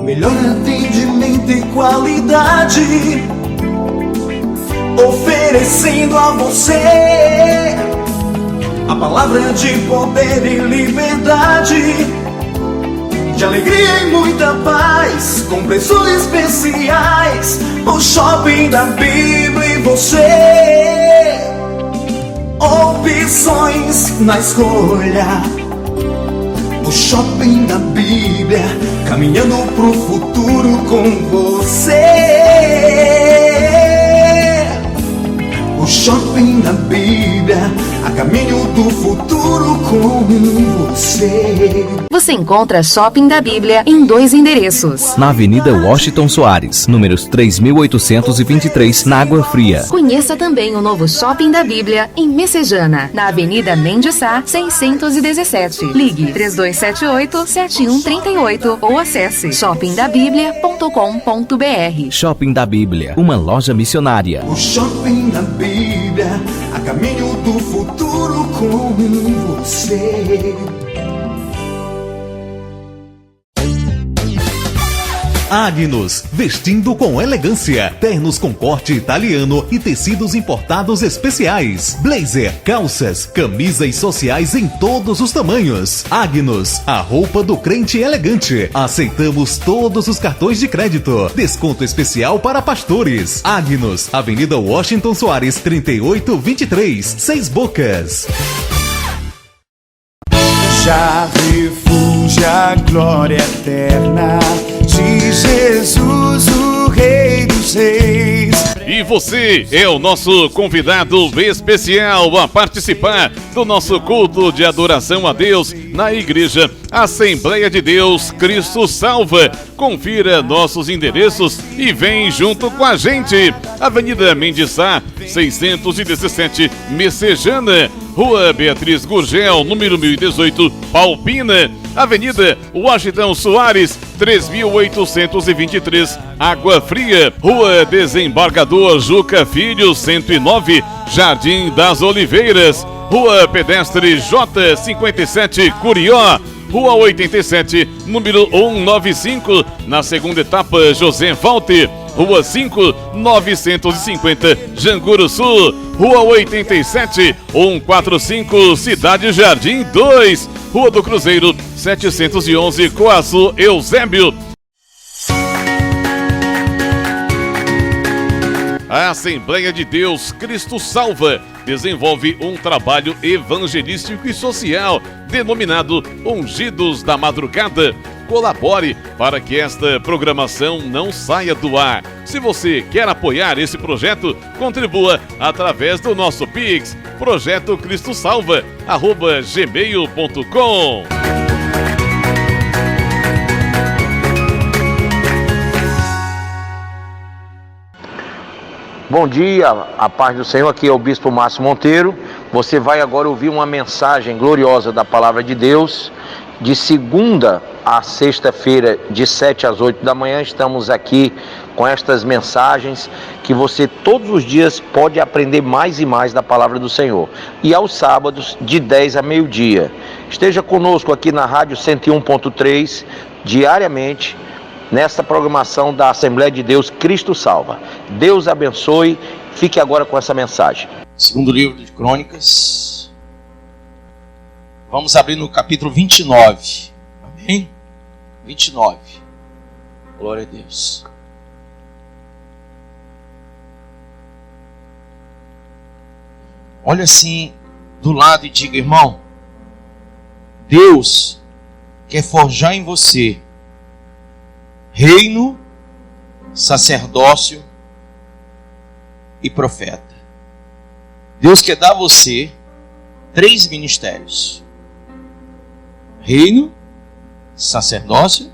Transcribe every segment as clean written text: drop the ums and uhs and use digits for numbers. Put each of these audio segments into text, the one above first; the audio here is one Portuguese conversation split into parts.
melhor atendimento e qualidade, oferecendo a você a palavra de poder e liberdade, de alegria e muita paz, com preços especiais. O Shopping da Bíblia e você, opções na escolha. O Shopping da Bíblia, caminhando pro futuro com você. O Shopping da Bíblia, a caminho do futuro com você. Você encontra Shopping da Bíblia em 2 endereços. Na Avenida Washington Soares, números 3.823, na Água Fria. Conheça também o novo Shopping da Bíblia em Messejana, na Avenida Mendes Sá, 617. Ligue 3278-7138 ou acesse shoppingdabiblia.com.br. Shopping da Bíblia, uma loja missionária. O Shopping da Bíblia, a caminho do futuro com você. Agnus, vestindo com elegância, ternos com corte italiano e tecidos importados especiais, blazer, calças, camisas sociais em todos os tamanhos. Agnus, a roupa do crente elegante. Aceitamos todos os cartões de crédito. Desconto especial para pastores. Agnus, Avenida Washington Soares, 3823, 6 Bocas. Já refúgio a glória eterna de Jesus, o Rei dos Reis. E você é o nosso convidado especial a participar do nosso culto de adoração a Deus na Igreja Assembleia de Deus Cristo Salva. Confira nossos endereços e vem junto com a gente. Avenida Mendes Sá, 617, Messejana. Rua Beatriz Gurgel, número 1018, Palpina. Avenida Washington Soares, 3823, Água Fria. Rua Desembargador Juca Filho, 109, Jardim das Oliveiras. Rua Pedestre J57, Curió. Rua 87, número 195, na segunda etapa, José Walter. Rua 5, 950, Janguru Sul. Rua 87, 145, Cidade Jardim 2. Rua do Cruzeiro, 711, Coaçu, Eusébio. A Assembleia de Deus Cristo Salva desenvolve um trabalho evangelístico e social denominado Ungidos da Madrugada. Colabore para que esta programação não saia do ar. Se você quer apoiar esse projeto, contribua através do nosso Pix, projetocristosalva@gmail.com. Bom dia, a paz do Senhor, aqui é o Bispo Márcio Monteiro. Você vai agora ouvir uma mensagem gloriosa da Palavra de Deus. De segunda a sexta-feira, de 7 às 8 da manhã, estamos aqui com estas mensagens que você todos os dias pode aprender mais e mais da Palavra do Senhor. E aos sábados, de 10 a meio-dia. Esteja conosco aqui na Rádio 101.3, diariamente, nesta programação da Assembleia de Deus Cristo Salva. Deus abençoe. Fique agora com essa mensagem. Segundo livro de Crônicas. Vamos abrir no capítulo 29. Amém? 29. Glória a Deus. Olha assim do lado e diga, irmão, Deus quer forjar em você reino, sacerdócio e profeta. Deus quer dar a você 3 ministérios: reino, sacerdócio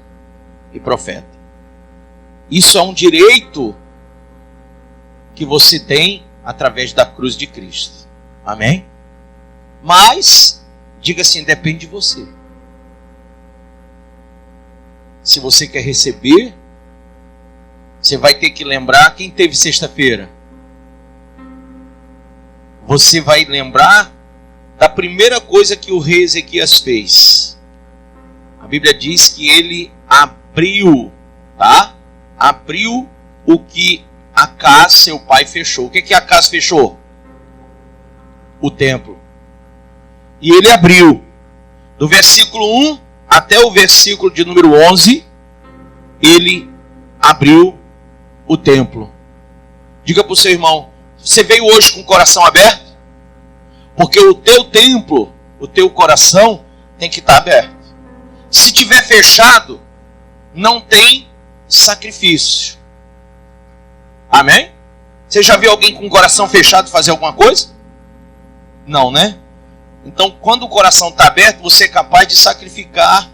e profeta. Isso é um direito que você tem através da cruz de Cristo. Amém? Mas, diga assim, depende de você. Se você quer receber, você vai ter que lembrar quem teve sexta-feira. Você vai lembrar da primeira coisa que o rei Ezequias fez. A Bíblia diz que ele abriu tá? Abriu o que Acás, seu pai, fechou. O que Acás fechou? O templo. E ele abriu. Do versículo 1 até o versículo de número 11, ele abriu o templo. Diga para o seu irmão, você veio hoje com o coração aberto? Porque o teu templo, o teu coração tem que estar aberto. Se tiver fechado, não tem sacrifício. Amém? Você já viu alguém com o coração fechado fazer alguma coisa? Não, né? Então, quando o coração está aberto, você é capaz de sacrificar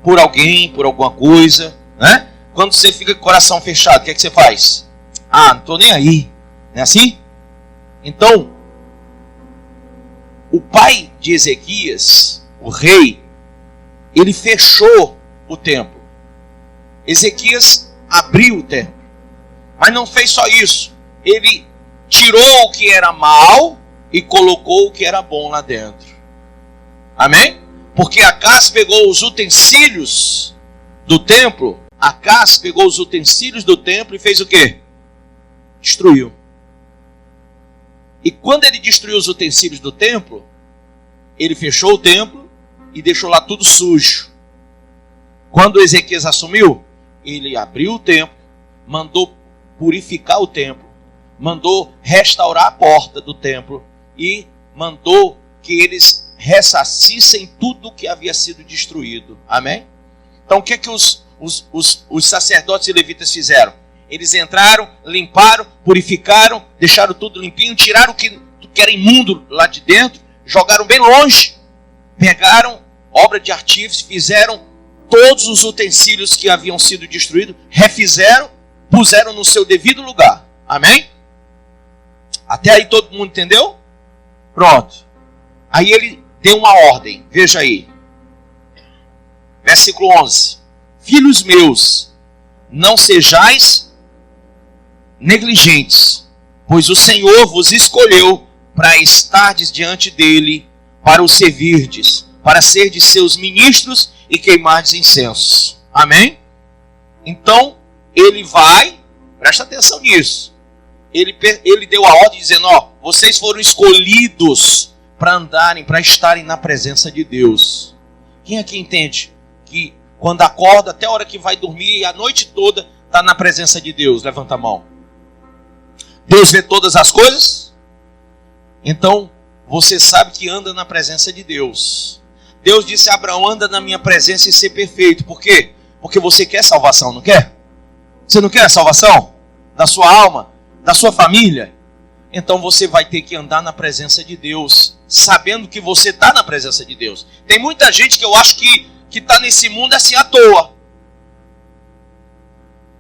por alguém, por alguma coisa, né? Quando você fica com o coração fechado, o que é que você faz? Ah, não estou nem aí. Não é assim? Então, o pai de Ezequias, o rei, ele fechou o templo. Ezequias abriu o templo. Mas não fez só isso. Ele tirou o que era mal e colocou o que era bom lá dentro. Amém? Porque Acás pegou os utensílios do templo. Acás pegou os utensílios do templo e fez o quê? Destruiu. E quando ele destruiu os utensílios do templo, ele fechou o templo e deixou lá tudo sujo. Quando Ezequias assumiu, ele abriu o templo, mandou purificar o templo, mandou restaurar a porta do templo e mandou que eles ressarcissem tudo que havia sido destruído. Amém? Então o que é que os sacerdotes e levitas fizeram? Eles entraram, limparam, purificaram, deixaram tudo limpinho, tiraram o que era imundo lá de dentro, jogaram bem longe, pegaram obra de artífice, fizeram todos os utensílios que haviam sido destruídos, refizeram, puseram no seu devido lugar. Amém? Até aí todo mundo entendeu? Pronto. Aí ele deu uma ordem, veja aí. Versículo 11. Filhos meus, não sejais negligentes, pois o Senhor vos escolheu para estardes diante dele, para o servirdes, para serdes seus ministros e queimardes incensos. Amém? Então, ele vai, presta atenção nisso, ele deu a ordem dizendo, ó, vocês foram escolhidos para andarem, para estarem na presença de Deus. Quem aqui entende que quando acorda, até a hora que vai dormir, a noite toda, está na presença de Deus? Levanta a mão. Deus vê todas as coisas? Então, você sabe que anda na presença de Deus. Deus disse a Abraão, anda na minha presença e ser perfeito. Por quê? Porque você quer salvação, não quer? Você não quer a salvação? Da sua alma? Da sua família? Então você vai ter que andar na presença de Deus, sabendo que você está na presença de Deus. Tem muita gente que eu acho que está nesse mundo assim à toa.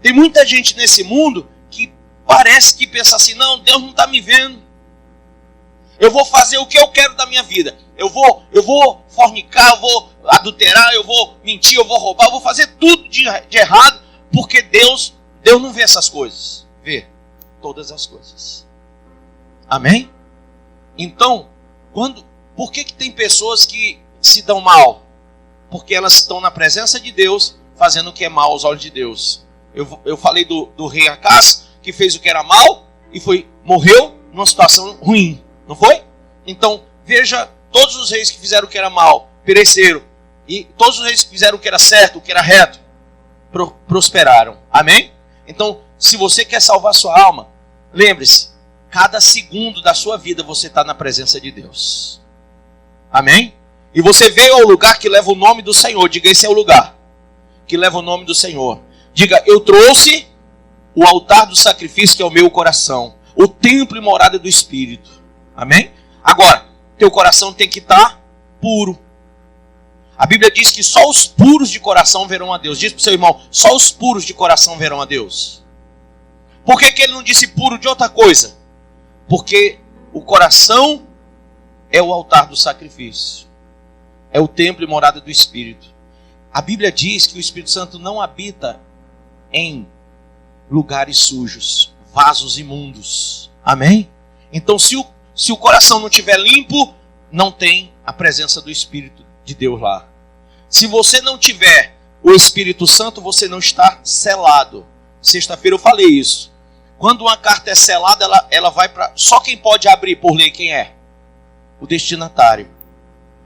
Tem muita gente nesse mundo que parece que pensa assim, não, Deus não está me vendo. Eu vou fazer o que eu quero da minha vida. Eu vou fornicar, eu vou adulterar, eu vou mentir, eu vou roubar, eu vou fazer tudo de errado, porque Deus não vê essas coisas. Vê todas as coisas. Amém? Então, por que tem pessoas que se dão mal? Porque elas estão na presença de Deus, fazendo o que é mal aos olhos de Deus. Eu falei do rei Acás, que fez o que era mal e morreu numa situação ruim. Não foi? Então, veja, todos os reis que fizeram o que era mal, pereceram. E todos os reis que fizeram o que era certo, o que era reto, prosperaram. Amém? Então, se você quer salvar sua alma, lembre-se, cada segundo da sua vida você está na presença de Deus. Amém? E você veio ao lugar que leva o nome do Senhor. Diga, esse é o lugar que leva o nome do Senhor. Diga, eu trouxe o altar do sacrifício, que é o meu coração, o templo e morada do Espírito. Amém? Agora, teu coração tem que estar puro. A Bíblia diz que só os puros de coração verão a Deus. Diz para o seu irmão, só os puros de coração verão a Deus. Por que ele não disse puro de outra coisa? Porque o coração é o altar do sacrifício. É o templo e morada do Espírito. A Bíblia diz que o Espírito Santo não habita em lugares sujos, vasos imundos. Amém? Então, se o coração não estiver limpo, não tem a presença do Espírito de Deus lá. Se você não tiver o Espírito Santo, você não está selado. Sexta-feira eu falei isso. Quando uma carta é selada, ela vai para... Só quem pode abrir por lei, quem é? O destinatário.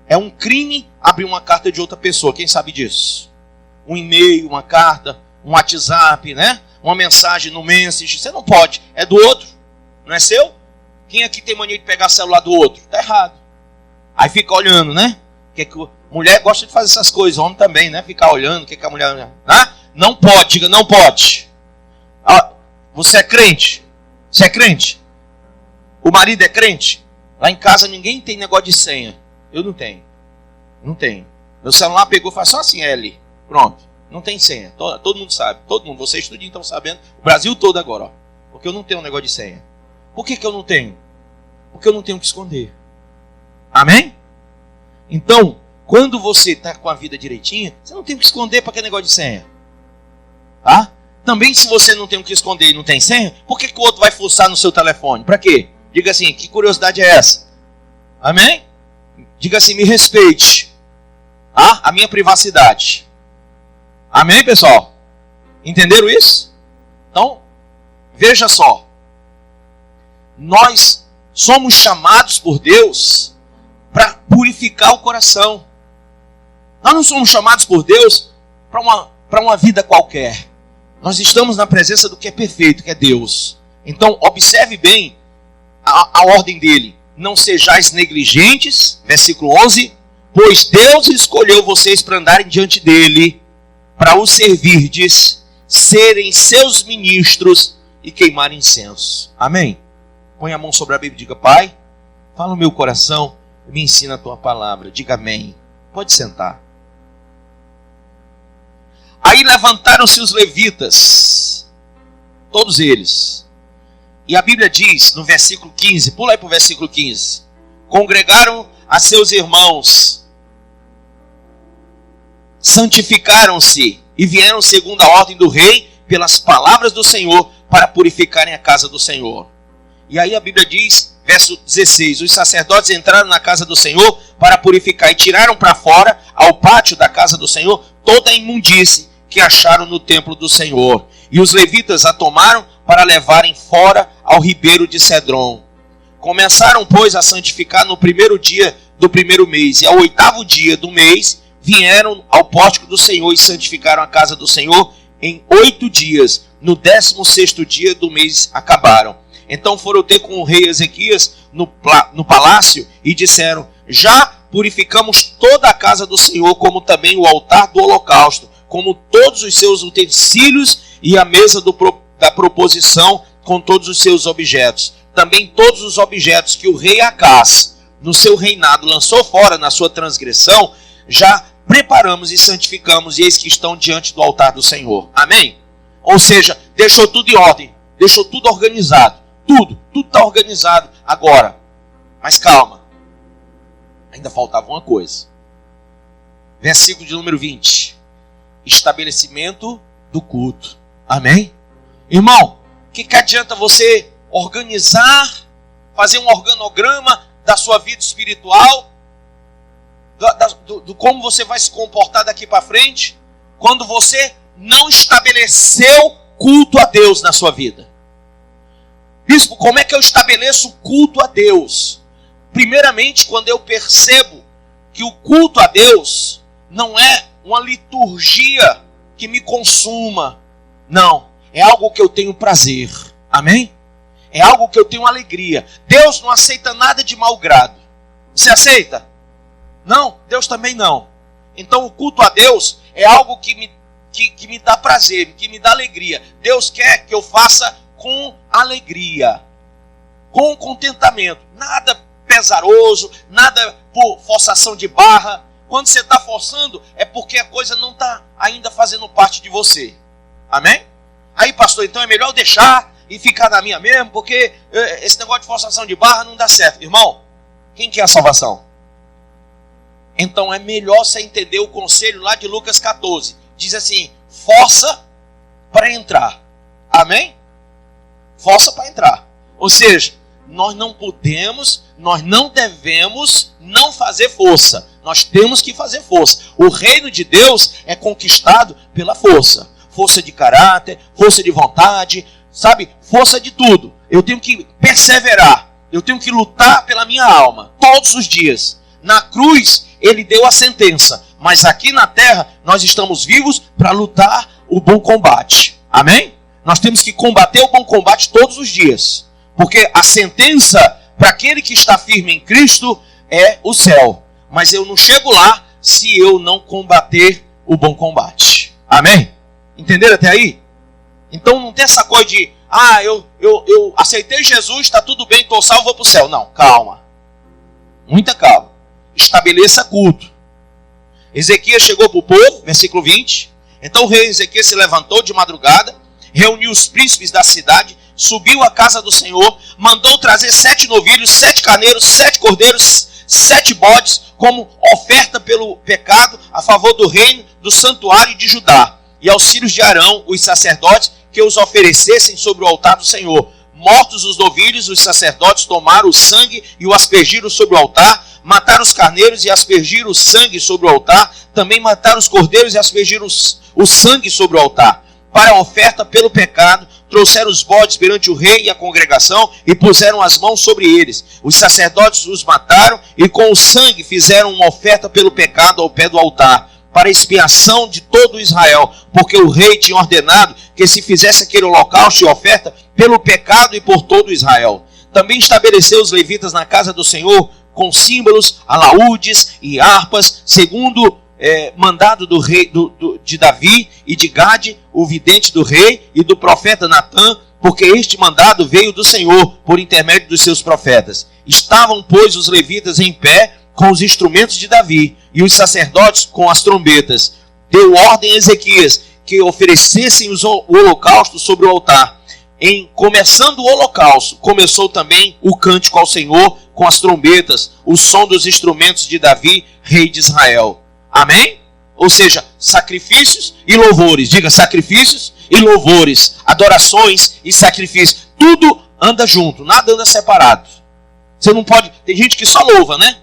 É um crime abrir uma carta de outra pessoa. Quem sabe disso? Um e-mail, uma carta, um WhatsApp, né? Uma mensagem no Message. Você não pode. É do outro. Não é seu? Quem aqui tem mania de pegar o celular do outro? Tá errado. Aí fica olhando, né? Mulher gosta de fazer essas coisas. Homem também, né? Ficar olhando. O que a mulher... Né? Não pode. Diga, não pode. Você é crente? Você é crente? O marido é crente? Lá em casa ninguém tem negócio de senha. Eu não tenho. Não tenho. Meu celular pegou e faz só assim, L. Pronto. Não tem senha. Todo mundo sabe. Todo mundo. Vocês tudinho estão sabendo. O Brasil todo agora. Ó. Porque eu não tenho um negócio de senha. Por que eu não tenho? Porque eu não tenho o que esconder. Amém? Então, quando você está com a vida direitinha, você não tem o que esconder para aquele negócio de senha. Tá? Também se você não tem o que esconder e não tem senha, por que o outro vai fuçar no seu telefone? Para quê? Diga assim, que curiosidade é essa? Amém? Diga assim, me respeite. A minha privacidade. Amém, pessoal? Entenderam isso? Então, veja só. Nós somos chamados por Deus para purificar o coração. Nós não somos chamados por Deus para uma vida qualquer. Nós estamos na presença do que é perfeito, que é Deus. Então, observe bem a ordem dele. Não sejais negligentes, versículo 11, pois Deus escolheu vocês para andarem diante dele, para o servirdes, serem seus ministros e queimarem incenso. Amém? Põe a mão sobre a Bíblia e diga, Pai, fala no meu coração, me ensina a tua palavra. Diga amém. Pode sentar. Aí levantaram-se os levitas, todos eles. E a Bíblia diz no versículo 15, pula aí para o versículo 15. Congregaram a seus irmãos, santificaram-se e vieram segundo a ordem do rei pelas palavras do Senhor para purificarem a casa do Senhor. E aí a Bíblia diz, verso 16, os sacerdotes entraram na casa do Senhor para purificar e tiraram para fora, ao pátio da casa do Senhor, toda a imundície que acharam no templo do Senhor. E os levitas a tomaram para levarem fora ao ribeiro de Cedron. Começaram, pois, a santificar no primeiro dia do primeiro mês. E ao 8º dia do mês, vieram ao pórtico do Senhor e santificaram a casa do Senhor em 8 dias. No 16º dia do mês acabaram. Então foram ter com o rei Ezequias no palácio e disseram, já purificamos toda a casa do Senhor, como também o altar do holocausto, como todos os seus utensílios e a mesa da proposição com todos os seus objetos. Também todos os objetos que o rei Acás, no seu reinado, lançou fora na sua transgressão, já preparamos e santificamos, e eis que estão diante do altar do Senhor. Amém? Ou seja, deixou tudo em ordem, deixou tudo organizado. Tudo está organizado agora. Mas calma, ainda faltava uma coisa. Versículo de número 20. Estabelecimento do culto. Amém? Irmão, o que adianta você organizar, fazer um organograma da sua vida espiritual, do como você vai se comportar daqui para frente, quando você não estabeleceu culto a Deus na sua vida? Bispo, como é que eu estabeleço culto a Deus? Primeiramente, quando eu percebo que o culto a Deus não é uma liturgia que me consuma. Não, é algo que eu tenho prazer. Amém? É algo que eu tenho alegria. Deus não aceita nada de mau grado. Você aceita? Não, Deus também não. Então o culto a Deus é algo que me dá prazer, que me dá alegria. Deus quer que eu faça com alegria, com contentamento. Nada pesaroso, nada por forçação de barra. Quando você está forçando, é porque a coisa não está ainda fazendo parte de você. Amém? Aí, pastor, então é melhor eu deixar e ficar na minha mesmo, porque esse negócio de forçação de barra não dá certo. Irmão, quem quer a salvação? Então é melhor você entender o conselho lá de Lucas 14. Diz assim, força para entrar. Amém? Força para entrar. Ou seja, nós não podemos, nós não devemos não fazer força. Nós temos que fazer força. O reino de Deus é conquistado pela força. Força de caráter, força de vontade, sabe? Força de tudo. Eu tenho que perseverar. Eu tenho que lutar pela minha alma todos os dias. Na cruz, ele deu a sentença. Mas aqui na terra, nós estamos vivos para lutar o bom combate. Amém? Nós temos que combater o bom combate todos os dias. Porque a sentença para aquele que está firme em Cristo é o céu. Mas eu não chego lá se eu não combater o bom combate. Amém? Entenderam até aí? Então não tem essa coisa de, eu aceitei Jesus, está tudo bem, estou salvo, vou para o céu. Não, calma. Muita calma. Estabeleça culto. Ezequias chegou para o povo, versículo 20. Então o rei Ezequias se levantou de madrugada, reuniu os príncipes da cidade, subiu à casa do Senhor, mandou trazer 7 novilhos, 7 carneiros, 7 cordeiros, 7 bodes, como oferta pelo pecado, a favor do reino, do santuário de Judá. E aos filhos de Arão, os sacerdotes, que os oferecessem sobre o altar do Senhor. Mortos os novilhos, os sacerdotes tomaram o sangue e o aspergiram sobre o altar, mataram os carneiros e aspergiram o sangue sobre o altar, também mataram os cordeiros e aspergiram o sangue sobre o altar. Para a oferta pelo pecado, trouxeram os bodes perante o rei e a congregação e puseram as mãos sobre eles. Os sacerdotes os mataram e com o sangue fizeram uma oferta pelo pecado ao pé do altar, para expiação de todo Israel, porque o rei tinha ordenado que se fizesse aquele holocausto e oferta pelo pecado e por todo Israel. Também estabeleceu os levitas na casa do Senhor com símbolos, alaúdes e harpas, segundo mandado do rei de Davi e de Gade, o vidente do rei, e do profeta Natã, porque este mandado veio do Senhor por intermédio dos seus profetas. Estavam, pois, os levitas em pé com os instrumentos de Davi, e os sacerdotes com as trombetas. Deu ordem a Ezequias que oferecessem o holocausto sobre o altar. Em começando o holocausto, começou também o cântico ao Senhor com as trombetas, o som dos instrumentos de Davi, rei de Israel. Amém? Ou seja, sacrifícios e louvores. Diga, sacrifícios e louvores, adorações e sacrifícios. Tudo anda junto, nada anda separado. Você não pode... Tem gente que só louva, né?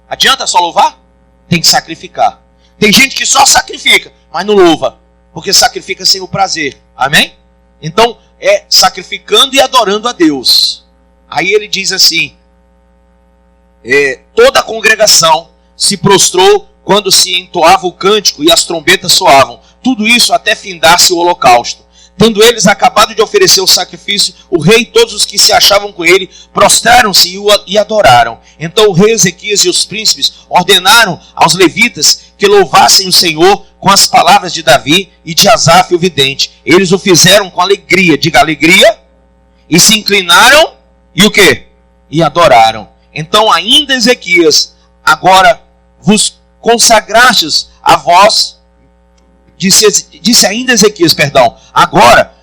Adianta só louvar? Tem que sacrificar. Tem gente que só sacrifica, mas não louva, porque sacrifica sem o prazer. Amém? Então, é sacrificando e adorando a Deus. Aí ele diz assim, toda a congregação se prostrou quando se entoava o cântico e as trombetas soavam. Tudo isso até findar-se o holocausto. Tendo eles acabado de oferecer o sacrifício, o rei e todos os que se achavam com ele prostraram-se e adoraram. Então o rei Ezequias e os príncipes ordenaram aos levitas que louvassem o Senhor com as palavras de Davi e de Asaf o vidente. Eles o fizeram com alegria, diga alegria, e se inclinaram e o quê? E adoraram. Então ainda Ezequias, agora vos consagrastes a vós. Disse ainda Ezequias, agora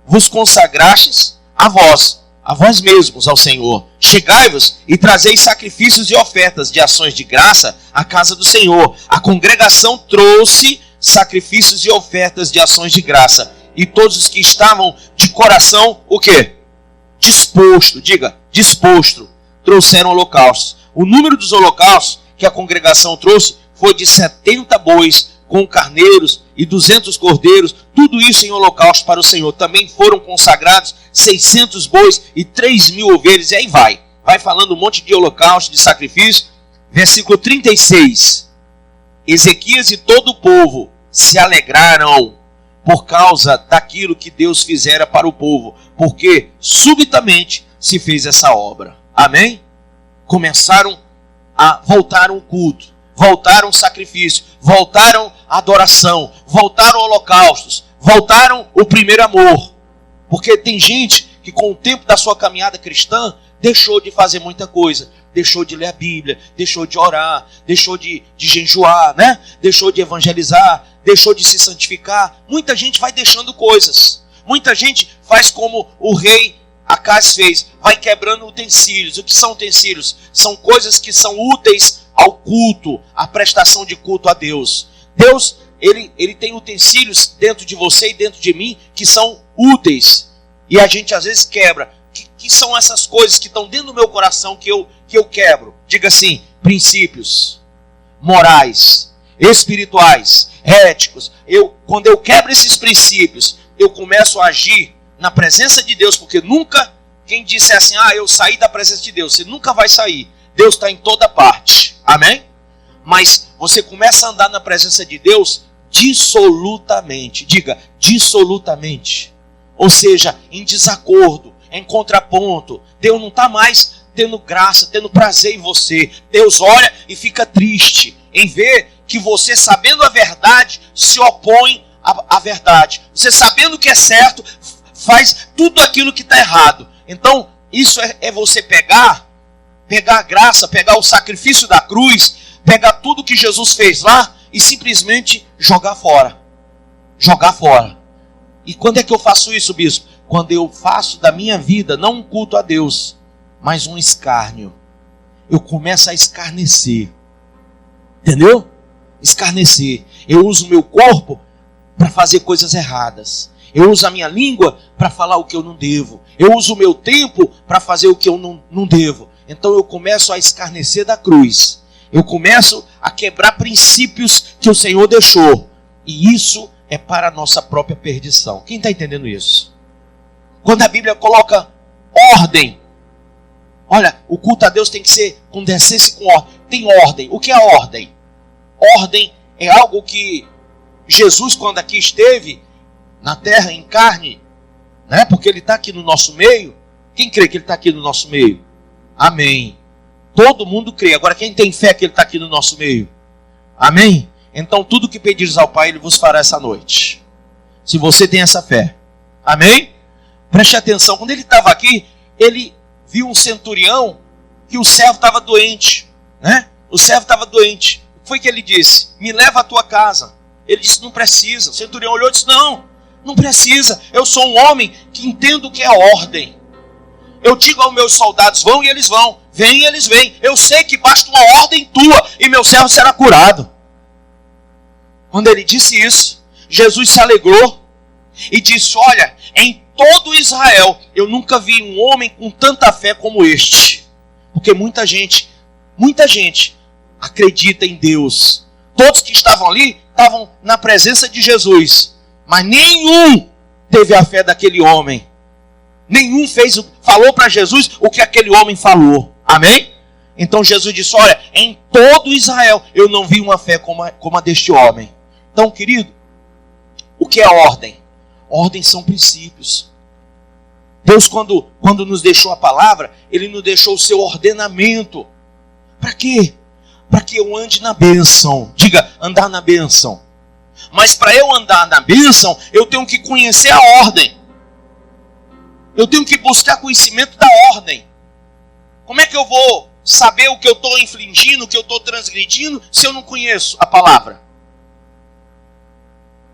vos consagrastes a vós mesmos ao Senhor. Chegai-vos e trazeis sacrifícios e ofertas de ações de graça à casa do Senhor. A congregação trouxe sacrifícios e ofertas de ações de graça. E todos os que estavam de coração, o quê? Disposto, diga, disposto, trouxeram holocaustos. O número dos holocaustos que a congregação trouxe foi de 70 bois, com carneiros e 200 cordeiros, tudo isso em holocausto para o Senhor. Também foram consagrados 600 bois e 3.000 ovelhas, e aí vai falando um monte de holocausto, de sacrifício. Versículo 36, Ezequias e todo o povo se alegraram por causa daquilo que Deus fizera para o povo, porque subitamente se fez essa obra. Amém? Começaram a voltar o culto, voltaram o sacrifício, voltaram a adoração, voltaram holocaustos, voltaram o primeiro amor. Porque tem gente que com o tempo da sua caminhada cristã deixou de fazer muita coisa, deixou de ler a Bíblia, deixou de orar, deixou de jejuar, né? Deixou de evangelizar, deixou de se santificar. Muita gente vai deixando coisas. Muita gente faz como o rei Acaz fez, vai quebrando utensílios. O que são utensílios? São coisas que são úteis ao culto, à prestação de culto a Deus. Deus, ele tem utensílios dentro de você e dentro de mim que são úteis. E a gente às vezes quebra. Que são essas coisas que estão dentro do meu coração que eu quebro? Diga assim, princípios. morais, espirituais, éticos. Quando eu quebro esses princípios, eu começo a agir na presença de Deus, porque nunca, quem disse assim, eu saí da presença de Deus, você nunca vai sair. Deus está em toda parte, amém? Mas você começa a andar na presença de Deus dissolutamente, diga, dissolutamente. Ou seja, em desacordo, em contraponto. Deus não está mais tendo graça, tendo prazer em você. Deus olha e fica triste em ver que você, sabendo a verdade, se opõe à verdade. Você, sabendo o que é certo, faz tudo aquilo que está errado. Então, isso é você pegar a graça, pegar o sacrifício da cruz, pegar tudo que Jesus fez lá e simplesmente jogar fora. Jogar fora. E quando é que eu faço isso, bispo? Quando eu faço da minha vida não um culto a Deus, mas um escárnio. Eu começo a escarnecer. Entendeu? Escarnecer. Eu uso o meu corpo para fazer coisas erradas. Eu uso a minha língua para falar o que eu não devo. Eu uso o meu tempo para fazer o que eu não devo. Então eu começo a escarnecer da cruz. Eu começo a quebrar princípios que o Senhor deixou. E isso é para a nossa própria perdição. Quem está entendendo isso? Quando a Bíblia coloca ordem. Olha, o culto a Deus tem que ser com decência e com ordem. Tem ordem. O que é ordem? Ordem é algo que Jesus, quando aqui esteve na terra, em carne, né? Porque Ele está aqui no nosso meio. Quem crê que Ele está aqui no nosso meio? Amém. Todo mundo crê. Agora, quem tem fé que Ele está aqui no nosso meio? Amém? Então, tudo que pedires ao Pai, Ele vos fará essa noite. Se você tem essa fé. Amém? Preste atenção. Quando Ele estava aqui, Ele viu um centurião que o servo estava doente. Né? O servo estava doente. O que foi que Ele disse? Me leva à tua casa. Ele disse, não precisa. O centurião olhou e disse, não precisa. Eu sou um homem que entendo o que é ordem. Eu digo aos meus soldados, vão e eles vão. Vêm e eles vêm. Eu sei que basta uma ordem tua e meu servo será curado. Quando ele disse isso, Jesus se alegrou e disse, olha, em todo Israel eu nunca vi um homem com tanta fé como este. Porque muita gente acredita em Deus. Todos que estavam ali estavam na presença de Jesus. Mas nenhum teve a fé daquele homem. Nenhum falou para Jesus o que aquele homem falou. Amém? Então Jesus disse, olha, em todo Israel eu não vi uma fé como a deste homem. Então, querido, o que é ordem? Ordem são princípios. Deus, quando nos deixou a palavra, Ele nos deixou o seu ordenamento. Para quê? Para que eu ande na bênção. Diga, andar na bênção. Mas para eu andar na bênção, eu tenho que conhecer a ordem. Eu tenho que buscar conhecimento da ordem. Como é que eu vou saber o que eu estou infringindo, o que eu estou transgredindo, se eu não conheço a palavra?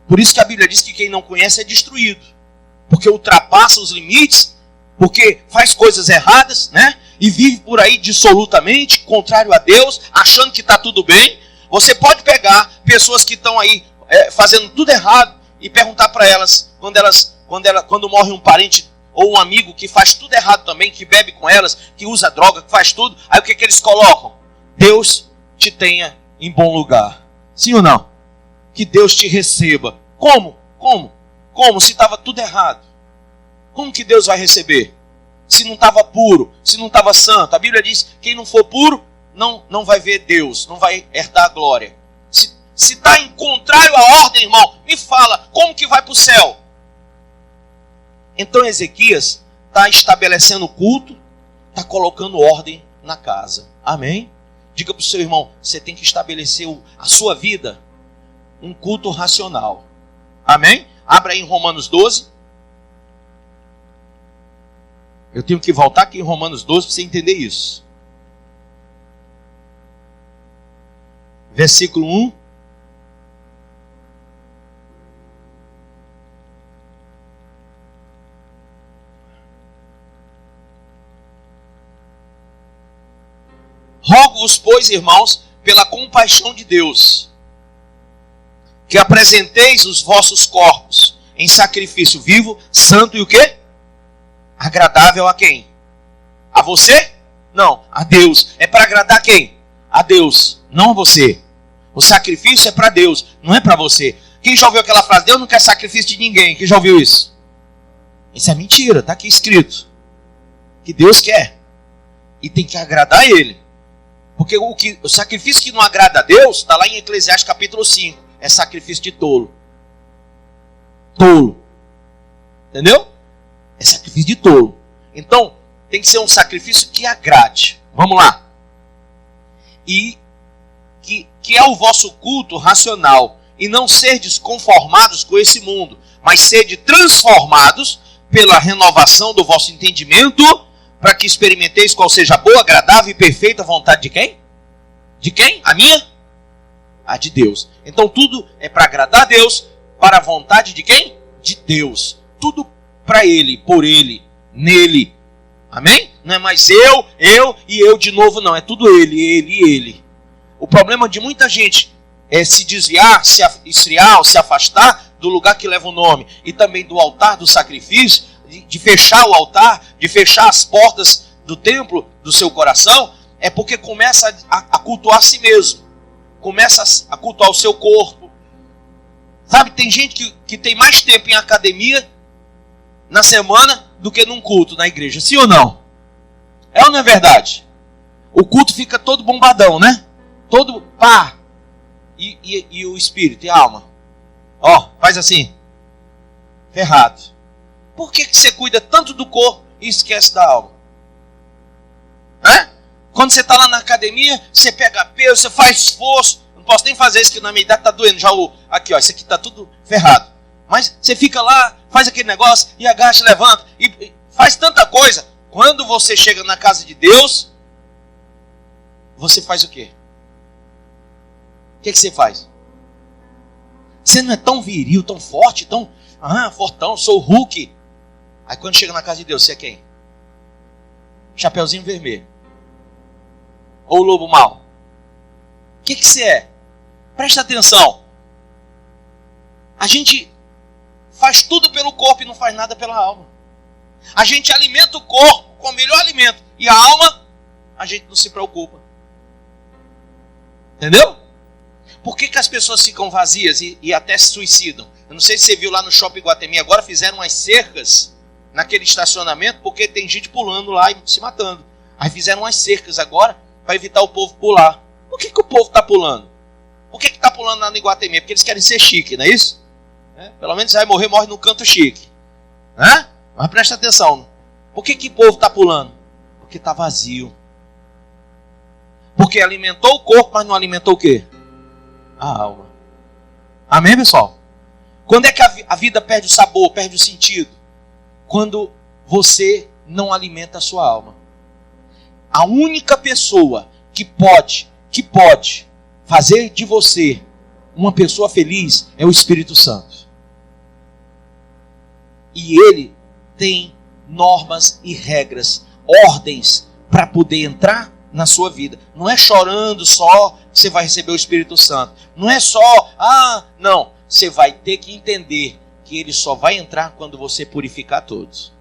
Por isso que a Bíblia diz que quem não conhece é destruído. Porque ultrapassa os limites, porque faz coisas erradas, né? E vive por aí dissolutamente, contrário a Deus, achando que está tudo bem. Você pode pegar pessoas que estão aí fazendo tudo errado e perguntar para elas, quando morre um parente ou um amigo que faz tudo errado também, que bebe com elas, que usa droga, que faz tudo, aí o que eles colocam? Deus te tenha em bom lugar. Sim ou não? Que Deus te receba. Como? Se estava tudo errado. Como que Deus vai receber? Se não estava puro, se não estava santo. A Bíblia diz, quem não for puro, não vai ver Deus, não vai herdar a glória. Se está em contrário à ordem, irmão, me fala, como que vai para o céu? Então Ezequias está estabelecendo o culto, está colocando ordem na casa. Amém? Diga para o seu irmão, você tem que estabelecer a sua vida um culto racional. Amém? Abra aí em Romanos 12. Eu tenho que voltar aqui em Romanos 12 para você entender isso. Versículo 1. Rogo-vos, pois, irmãos, pela compaixão de Deus, que apresenteis os vossos corpos em sacrifício vivo, santo e o quê? Agradável a quem? A você? Não, a Deus. É para agradar quem? A Deus, não a você. O sacrifício é para Deus, não é para você. Quem já ouviu aquela frase, Deus não quer sacrifício de ninguém? Quem já ouviu isso? Isso é mentira, está aqui escrito. Que Deus quer. E tem que agradar a Ele. Porque o sacrifício que não agrada a Deus, está lá em Eclesiastes capítulo 5. É sacrifício de tolo. Tolo. Entendeu? É sacrifício de tolo. Então, tem que ser um sacrifício que agrade. Vamos lá. E que é o vosso culto racional. E não serdes conformados com esse mundo, mas sede transformados pela renovação do vosso entendimento, para que experimenteis qual seja a boa, agradável e perfeita vontade de quem? De quem? A minha? A de Deus. Então tudo é para agradar a Deus, para a vontade de quem? De Deus. Tudo para Ele, por Ele, nele. Amém? Não é mais eu e eu de novo, não. É tudo Ele, Ele e Ele. O problema de muita gente é se desviar, se esfriar, se afastar do lugar que leva o nome. E também do altar do sacrifício, de fechar o altar, de fechar as portas do templo do seu coração, é porque começa a cultuar a si mesmo. Começa a cultuar o seu corpo. Sabe, tem gente que tem mais tempo em academia na semana do que num culto na igreja. Sim ou não? É ou não é verdade? O culto fica todo bombadão, né? Todo pá. E o espírito e a alma? Ó, faz assim. Ferrado. Por que você cuida tanto do corpo e esquece da alma? Quando você está lá na academia, você pega peso, você faz esforço. Não posso nem fazer isso, que na minha idade está doendo. Já aqui, ó, isso aqui está tudo ferrado. Mas você fica lá, faz aquele negócio, e agacha, levanta, e faz tanta coisa. Quando você chega na casa de Deus, você faz o quê? O que você faz? Você não é tão viril, tão forte, tão... fortão, sou o Hulk. Aí quando chega na casa de Deus, você é quem? Chapeuzinho vermelho. Ou o lobo mau? O que você é? Presta atenção. A gente faz tudo pelo corpo e não faz nada pela alma. A gente alimenta o corpo com o melhor alimento. E a alma, a gente não se preocupa. Entendeu? Por que as pessoas ficam vazias e até se suicidam? Eu não sei se você viu lá no Shopping Guatemi, agora fizeram umas cercas naquele estacionamento, porque tem gente pulando lá e se matando. Aí fizeram umas cercas agora para evitar o povo pular. Por que o povo está pulando? Por que está pulando lá no Iguatemi? Porque eles querem ser chique, não é isso? Pelo menos vai morre no canto chique. Mas presta atenção. Por que o povo está pulando? Porque está vazio. Porque alimentou o corpo, mas não alimentou o quê? A alma. Amém, pessoal? Quando é que a vida perde o sabor, perde o sentido? Quando você não alimenta a sua alma. A única pessoa que pode fazer de você uma pessoa feliz é o Espírito Santo. E ele tem normas e regras, ordens para poder entrar na sua vida. Não é chorando só que você vai receber o Espírito Santo. Não é só, não. Você vai ter que entender que ele só vai entrar quando você purificar todos.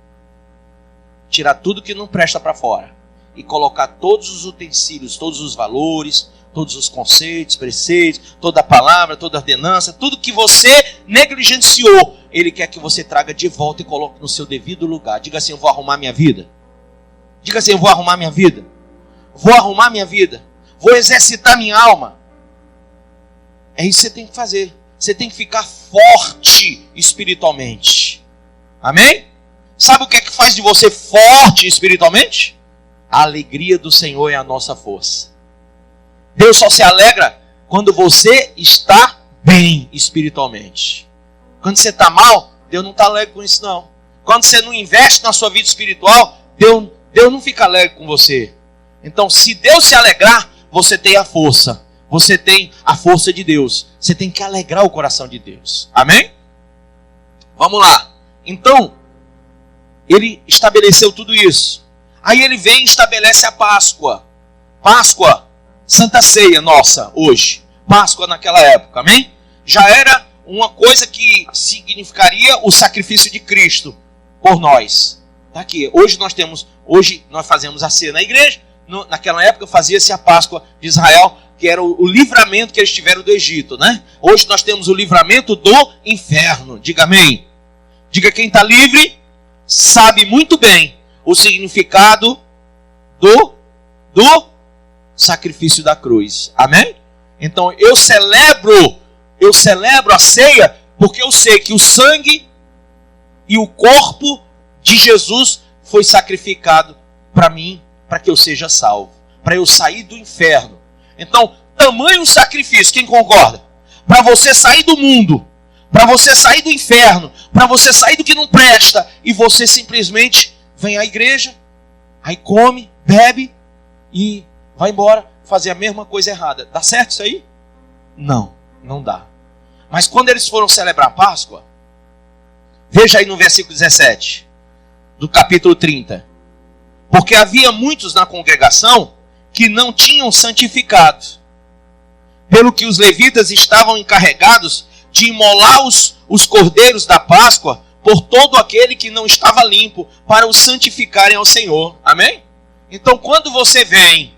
Tirar tudo que não presta para fora. E colocar todos os utensílios, todos os valores, todos os conceitos, preceitos, toda a palavra, toda a ordenança, tudo que você negligenciou, ele quer que você traga de volta e coloque no seu devido lugar. Diga assim, eu vou arrumar minha vida. Diga assim, eu vou arrumar minha vida. Vou arrumar minha vida. Vou exercitar minha alma. É isso que você tem que fazer. Você tem que ficar forte espiritualmente. Amém? Sabe o que é que faz de você forte espiritualmente? A alegria do Senhor é a nossa força. Deus só se alegra quando você está bem espiritualmente. Quando você está mal, Deus não está alegre com isso não. Quando você não investe na sua vida espiritual, Deus não fica alegre com você. Então, se Deus se alegrar, você tem a força. Você tem a força de Deus. Você tem que alegrar o coração de Deus. Amém? Vamos lá. Então, ele estabeleceu tudo isso. Aí ele vem e estabelece a Páscoa. Páscoa, Santa Ceia nossa, hoje. Páscoa naquela época, amém? Já era uma coisa que significaria o sacrifício de Cristo por nós. Tá aqui. Hoje nós fazemos a ceia na igreja. Naquela época fazia-se a Páscoa de Israel que era o livramento que eles tiveram do Egito, né? Hoje nós temos o livramento do inferno. Diga amém. Diga, quem está livre sabe muito bem o significado do sacrifício da cruz. Amém? Então eu celebro a ceia porque eu sei que o sangue e o corpo de Jesus foi sacrificado para mim, para que eu seja salvo, para eu sair do inferno. Então, tamanho sacrifício, quem concorda? Para você sair do mundo, para você sair do inferno, para você sair do que não presta, e você simplesmente vem à igreja, aí come, bebe e vai embora fazer a mesma coisa errada. Dá certo isso aí? Não, não dá. Mas quando eles foram celebrar a Páscoa, veja aí no versículo 17 do capítulo 30. Porque havia muitos na congregação que não tinham santificado, pelo que os levitas estavam encarregados de imolar os cordeiros da Páscoa por todo aquele que não estava limpo, para os santificarem ao Senhor. Amém? Então quando você vem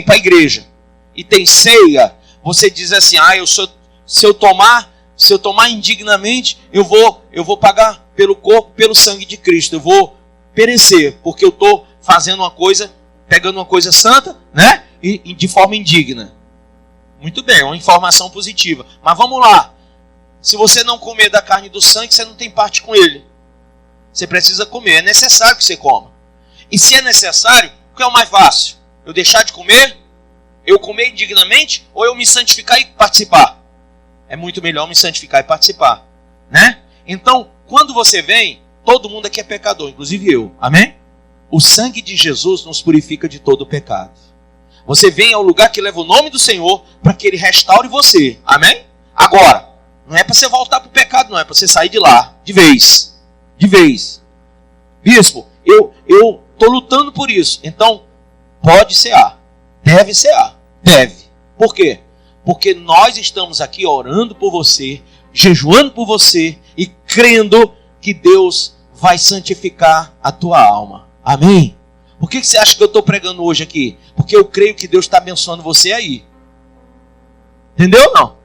para a igreja e tem ceia, você diz assim: se eu tomar indignamente, eu vou pagar pelo corpo, pelo sangue de Cristo. Eu vou perecer, porque eu estou fazendo uma coisa, pegando uma coisa santa, né? E de forma indigna. Muito bem, uma informação positiva. Mas vamos lá. Se você não comer da carne e do sangue, você não tem parte com ele. Você precisa comer. É necessário que você coma. E se é necessário, o que é o mais fácil? Eu deixar de comer? Eu comer indignamente? Ou eu me santificar e participar? É muito melhor me santificar e participar, né? Então, quando você vem, todo mundo aqui é pecador, inclusive eu. Amém? O sangue de Jesus nos purifica de todo o pecado. Você vem ao lugar que leva o nome do Senhor para que Ele restaure você. Amém? Agora, não é para você voltar para o pecado, não. É para você sair de lá, de vez. De vez. Bispo, eu estou lutando por isso. Então, pode cear. Deve cear. Deve. Por quê? Porque nós estamos aqui orando por você, jejuando por você e crendo que Deus vai santificar a tua alma. Amém? Por que você acha que eu estou pregando hoje aqui? Porque eu creio que Deus está abençoando você aí. Entendeu ou não?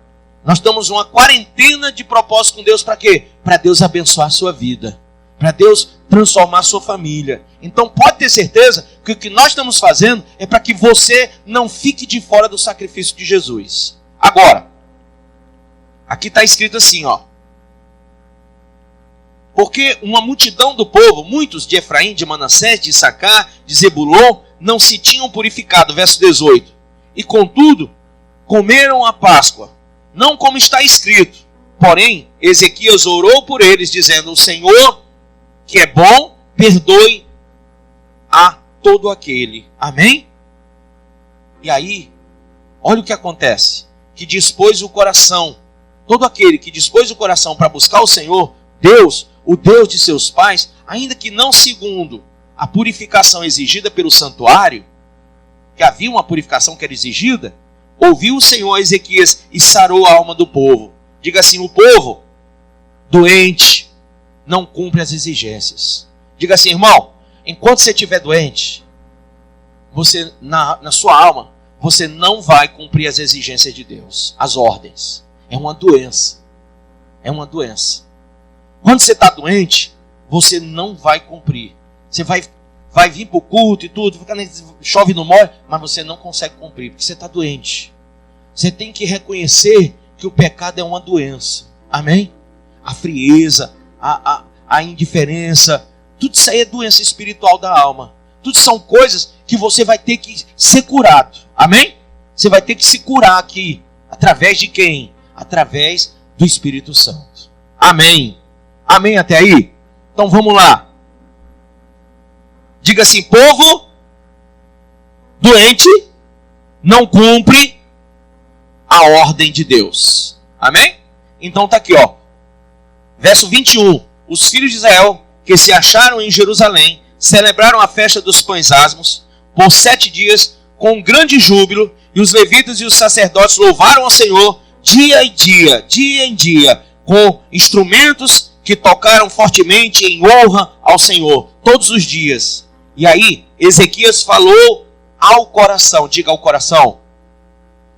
Nós estamos numa quarentena de propósito com Deus para quê? Para Deus abençoar a sua vida. Para Deus transformar a sua família. Então pode ter certeza que o que nós estamos fazendo é para que você não fique de fora do sacrifício de Jesus. Agora, aqui está escrito assim, ó. Porque uma multidão do povo, muitos de Efraim, de Manassés, de Issacar, de Zebulon, não se tinham purificado. Verso 18. E contudo, comeram a Páscoa, não como está escrito. Porém, Ezequias orou por eles, dizendo: o Senhor, que é bom, perdoe a todo aquele. Amém? E aí, olha o que acontece. Que dispôs o coração, todo aquele que dispôs o coração para buscar o Senhor, Deus, o Deus de seus pais, ainda que não segundo a purificação exigida pelo santuário, que havia uma purificação que era exigida, ouviu o Senhor Ezequias e sarou a alma do povo. Diga assim: o povo doente não cumpre as exigências. Diga assim: irmão, enquanto você estiver doente, você na sua alma, você não vai cumprir as exigências de Deus, as ordens. É uma doença. É uma doença. Quando você está doente, você não vai cumprir. Você vai vir para o culto e tudo, chove no molho, mas você não consegue cumprir, porque você está doente. Você tem que reconhecer que o pecado é uma doença. Amém? A frieza, a indiferença, tudo isso aí é doença espiritual da alma. Tudo são coisas que você vai ter que ser curado. Amém? Você vai ter que se curar aqui. Através de quem? Através do Espírito Santo. Amém? Amém até aí? Então vamos lá. Diga assim: povo doente não cumpre a ordem de Deus. Amém? Então está aqui, ó. Verso 21. Os filhos de Israel que se acharam em Jerusalém celebraram a festa dos pães asmos por 7 dias com grande júbilo, e os levitas e os sacerdotes louvaram ao Senhor dia em dia, com instrumentos que tocaram fortemente em honra ao Senhor, todos os dias. E aí, Ezequias falou ao coração, diga ao coração,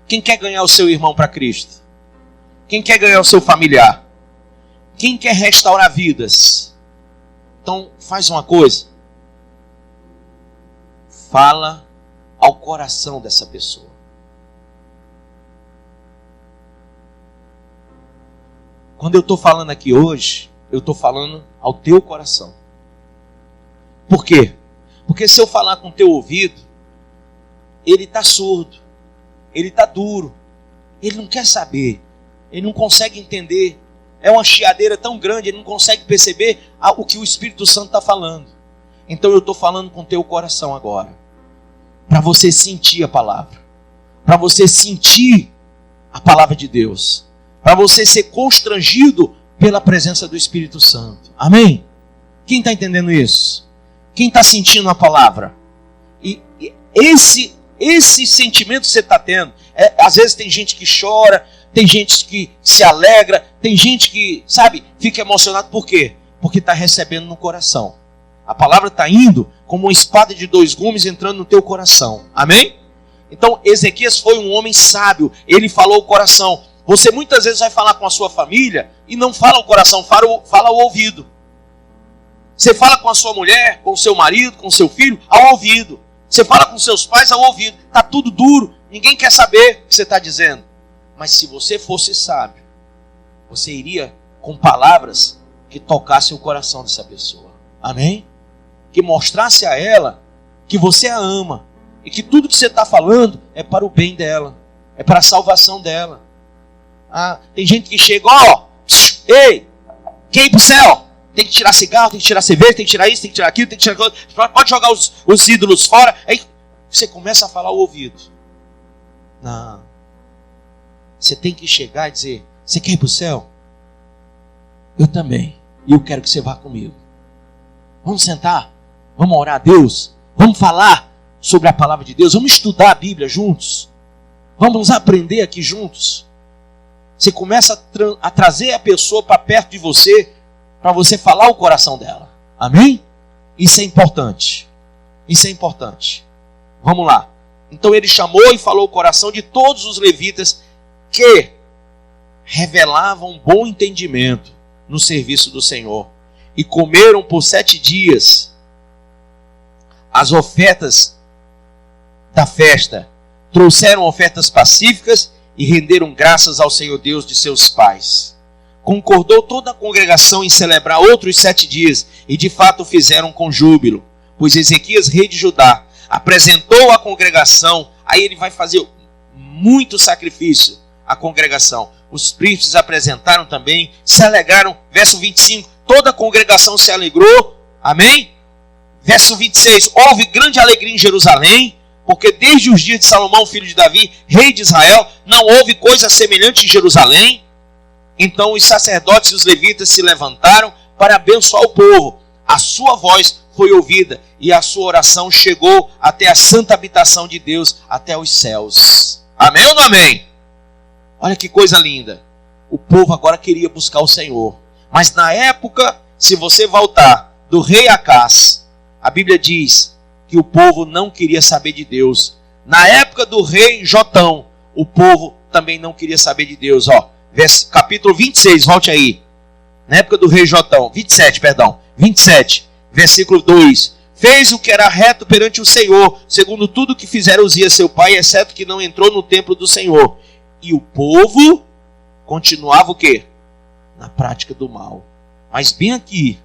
Quem quer ganhar o seu irmão para Cristo? Quem quer ganhar o seu familiar? Quem quer restaurar vidas? Então, faz uma coisa. Fala ao coração dessa pessoa. Quando eu estou falando aqui hoje, eu estou falando ao teu coração. Por quê? Porque se eu falar com o teu ouvido, ele está surdo, ele está duro, ele não quer saber, ele não consegue entender. É uma chiadeira tão grande, ele não consegue perceber o que o Espírito Santo está falando. Então eu estou falando com o teu coração agora, para você sentir a palavra, para você sentir a palavra de Deus, para você ser constrangido pela presença do Espírito Santo. Amém? Quem está entendendo isso? Quem está sentindo a palavra? E esse sentimento que você está tendo, às vezes tem gente que chora, tem gente que se alegra, tem gente que, sabe, fica emocionado. Por quê? Porque está recebendo no coração. A palavra está indo como uma espada de 2 gumes entrando no teu coração. Amém? Então, Ezequias foi um homem sábio. Ele falou o coração. Você muitas vezes vai falar com a sua família e não fala o coração, fala o ouvido. Você fala com a sua mulher, com o seu marido, com o seu filho, ao ouvido. Você fala com seus pais ao ouvido. Está tudo duro, ninguém quer saber o que você está dizendo. Mas se você fosse sábio, você iria com palavras que tocassem o coração dessa pessoa. Amém? Que mostrasse a ela que você a ama. E que tudo que você está falando é para o bem dela. É para a salvação dela. Tem gente que chega, ei, quer ir para o céu? Tem que tirar cigarro, tem que tirar cerveja, tem que tirar isso, tem que tirar aquilo, tem que tirar aquilo. Pode jogar os ídolos fora. Aí você começa a falar ao ouvido. Não. Você tem que chegar e dizer, você quer ir para o céu? Eu também. E eu quero que você vá comigo. Vamos sentar, vamos orar a Deus, vamos falar sobre a palavra de Deus, vamos estudar a Bíblia juntos, vamos aprender aqui juntos. Você começa a trazer a pessoa para perto de você, para você falar o coração dela. Amém? Isso é importante. Isso é importante. Vamos lá. Então ele chamou e falou o coração de todos os levitas que revelavam bom entendimento no serviço do Senhor. E comeram por 7 dias as ofertas da festa. Trouxeram ofertas pacíficas e renderam graças ao Senhor Deus de seus pais. Concordou toda a congregação em celebrar outros 7 dias, e de fato fizeram com júbilo, pois Ezequias, rei de Judá, apresentou à congregação. Aí ele vai fazer muito sacrifício à congregação. Os príncipes apresentaram também, se alegraram. Verso 25, toda a congregação se alegrou. Amém? Verso 26, houve grande alegria em Jerusalém, porque desde os dias de Salomão, filho de Davi, rei de Israel, não houve coisa semelhante em Jerusalém. Então os sacerdotes e os levitas se levantaram para abençoar o povo. A sua voz foi ouvida e a sua oração chegou até a santa habitação de Deus, até os céus. Amém ou não amém? Olha que coisa linda. O povo agora queria buscar o Senhor. Mas na época, se você voltar do rei Acás, a Bíblia diz que o povo não queria saber de Deus. Na época do rei Jotão, o povo também não queria saber de Deus. Capítulo 26, volte aí. Na época do rei Jotão, 27, versículo 2. Fez o que era reto perante o Senhor, segundo tudo que fizeram Uzias seu pai, exceto que não entrou no templo do Senhor. E o povo continuava o quê? Na prática do mal. Mas bem aqui,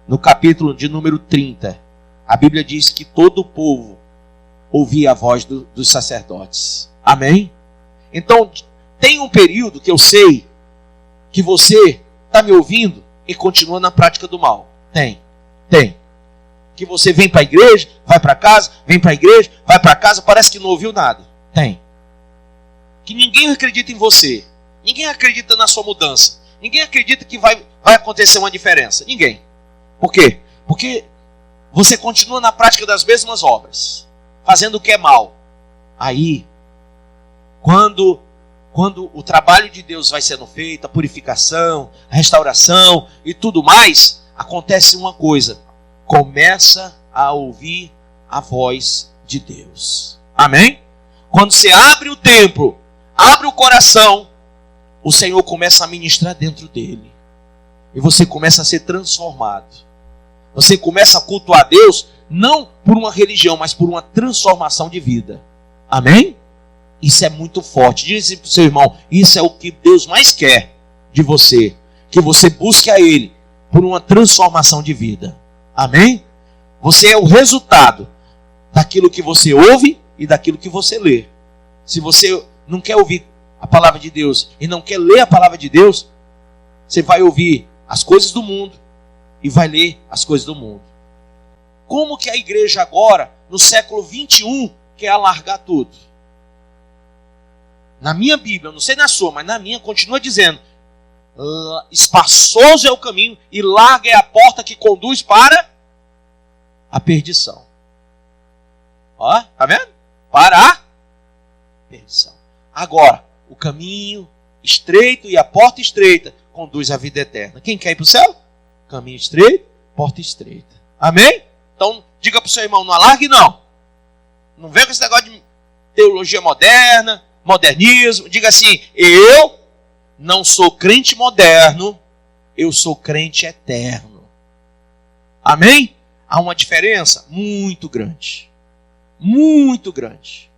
no capítulo de número 30, a Bíblia diz que todo o povo ouvia a voz dos sacerdotes. Amém? Então, tem um período que eu sei que você está me ouvindo e continua na prática do mal. Tem. Que você vem para a igreja, vai para casa, vem para a igreja, vai para casa, parece que não ouviu nada. Tem. Que ninguém acredita em você. Ninguém acredita na sua mudança. Ninguém acredita que vai acontecer uma diferença. Ninguém. Por quê? Porque você continua na prática das mesmas obras, fazendo o que é mal. Aí, quando o trabalho de Deus vai sendo feito, a purificação, a restauração e tudo mais, acontece uma coisa. Começa a ouvir a voz de Deus. Amém? Quando você abre o templo, abre o coração, o Senhor começa a ministrar dentro dele. E você começa a ser transformado. Você começa a cultuar a Deus, não por uma religião, mas por uma transformação de vida. Amém? Isso é muito forte. Diz para o seu irmão, isso é o que Deus mais quer de você. Que você busque a Ele por uma transformação de vida. Amém? Você é o resultado daquilo que você ouve e daquilo que você lê. Se você não quer ouvir a palavra de Deus e não quer ler a palavra de Deus, você vai ouvir as coisas do mundo e vai ler as coisas do mundo. Como que a igreja agora, no século 21, quer alargar tudo? Na minha Bíblia, eu não sei na sua, mas na minha continua dizendo: espaçoso é o caminho e larga é a porta que conduz para a perdição. Ó, tá vendo? Para a perdição. Agora, o caminho estreito e a porta estreita conduz à vida eterna. Quem quer ir para o céu? Caminho estreito, porta estreita. Amém? Então, diga para o seu irmão, não alargue não. Não vem com esse negócio de teologia moderna, modernismo. Diga assim, eu não sou crente moderno, eu sou crente eterno. Amém? Há uma diferença muito grande. Muito grande.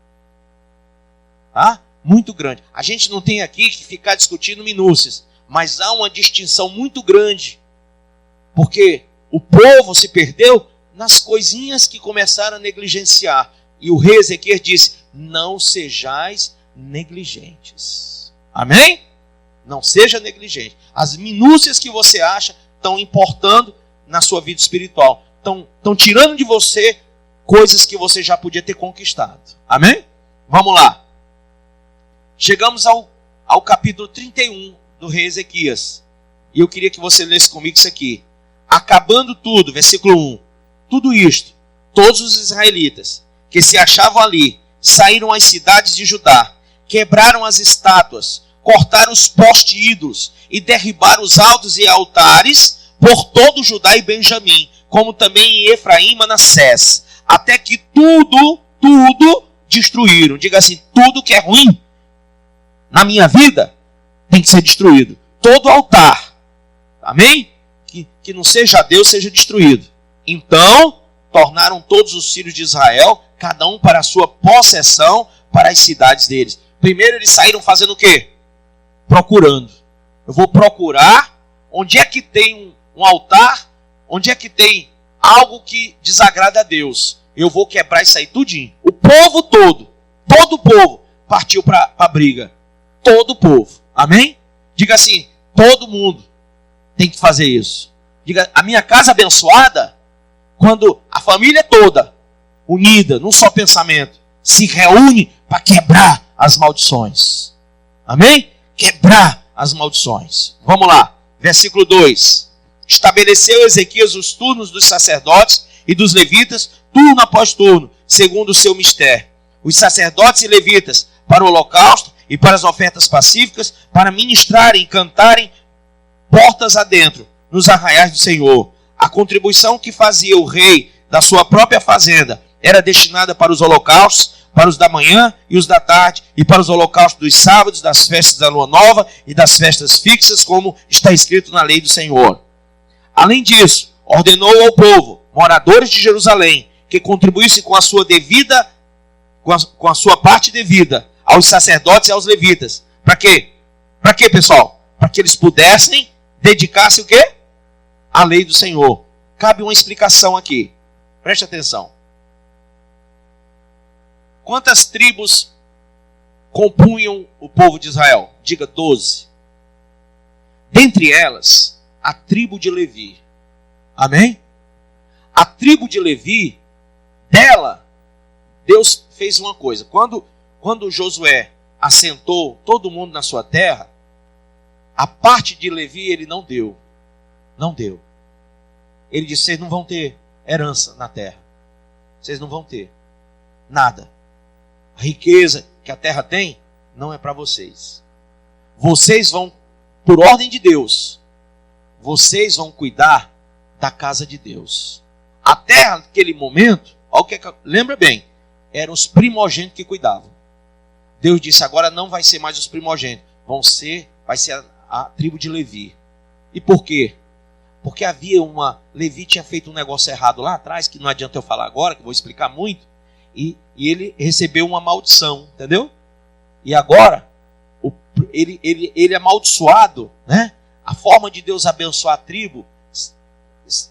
Tá? Muito grande. A gente não tem aqui que ficar discutindo minúcias, mas há uma distinção muito grande. Porque o povo se perdeu nas coisinhas que começaram a negligenciar. E o rei Ezequias disse, não sejais negligentes. Amém? Não seja negligente. As minúcias que você acha estão importando na sua vida espiritual. Estão tirando de você coisas que você já podia ter conquistado. Amém? Vamos lá. Chegamos ao capítulo 31 do rei Ezequias. E eu queria que você lesse comigo isso aqui. Acabando tudo, versículo 1. Tudo isto, todos os israelitas que se achavam ali, saíram às cidades de Judá, quebraram as estátuas, cortaram os postes ídolos e derribaram os altos e altares por todo Judá e Benjamim, como também em Efraim e Manassés, até que tudo destruíram. Diga assim, tudo que é ruim na minha vida tem que ser destruído. Todo altar, amém? Que não seja Deus, seja destruído. Então, tornaram todos os filhos de Israel, cada um para a sua possessão, para as cidades deles. Primeiro eles saíram fazendo o quê? Procurando. Eu vou procurar onde é que tem um altar, onde é que tem algo que desagrada a Deus. Eu vou quebrar isso aí tudinho. O povo todo o povo partiu para a briga. Todo o povo. Amém? Diga assim, todo mundo tem que fazer isso. Diga, a minha casa abençoada, quando a família toda, unida, num só pensamento, se reúne para quebrar as maldições. Amém? Quebrar as maldições. Vamos lá. Versículo 2. Estabeleceu Ezequias os turnos dos sacerdotes e dos levitas, turno após turno, segundo o seu mistério. Os sacerdotes e levitas para o holocausto e para as ofertas pacíficas, para ministrarem e cantarem portas adentro, nos arraiais do Senhor. A contribuição que fazia o rei da sua própria fazenda era destinada para os holocaustos, para os da manhã e os da tarde, e para os holocaustos dos sábados, das festas da lua nova e das festas fixas, como está escrito na lei do Senhor. Além disso, ordenou ao povo, moradores de Jerusalém, que contribuíssem com a sua devida, com a sua parte devida, aos sacerdotes e aos levitas. Para quê? Para quê, pessoal? Para que eles pudessem dedicar-se o quê? A lei do Senhor. Cabe uma explicação aqui. Preste atenção. Quantas tribos compunham o povo de Israel? Diga 12. Dentre elas, a tribo de Levi. Amém? A tribo de Levi, dela, Deus fez uma coisa. Quando Josué assentou todo mundo na sua terra, a parte de Levi ele não deu. Não deu. Ele disse, vocês não vão ter herança na terra. Vocês não vão ter nada. A riqueza que a terra tem não é para vocês. Vocês vão, por ordem de Deus, vocês vão cuidar da casa de Deus. A terra, naquele momento, lembra bem, eram os primogênitos que cuidavam. Deus disse, agora não vai ser mais os primogênitos, vai ser a tribo de Levi. E por quê? Porque Levi tinha feito um negócio errado lá atrás, que não adianta eu falar agora, que eu vou explicar muito, e ele recebeu uma maldição, entendeu? E agora, ele amaldiçoado, né? A forma de Deus abençoar a tribo,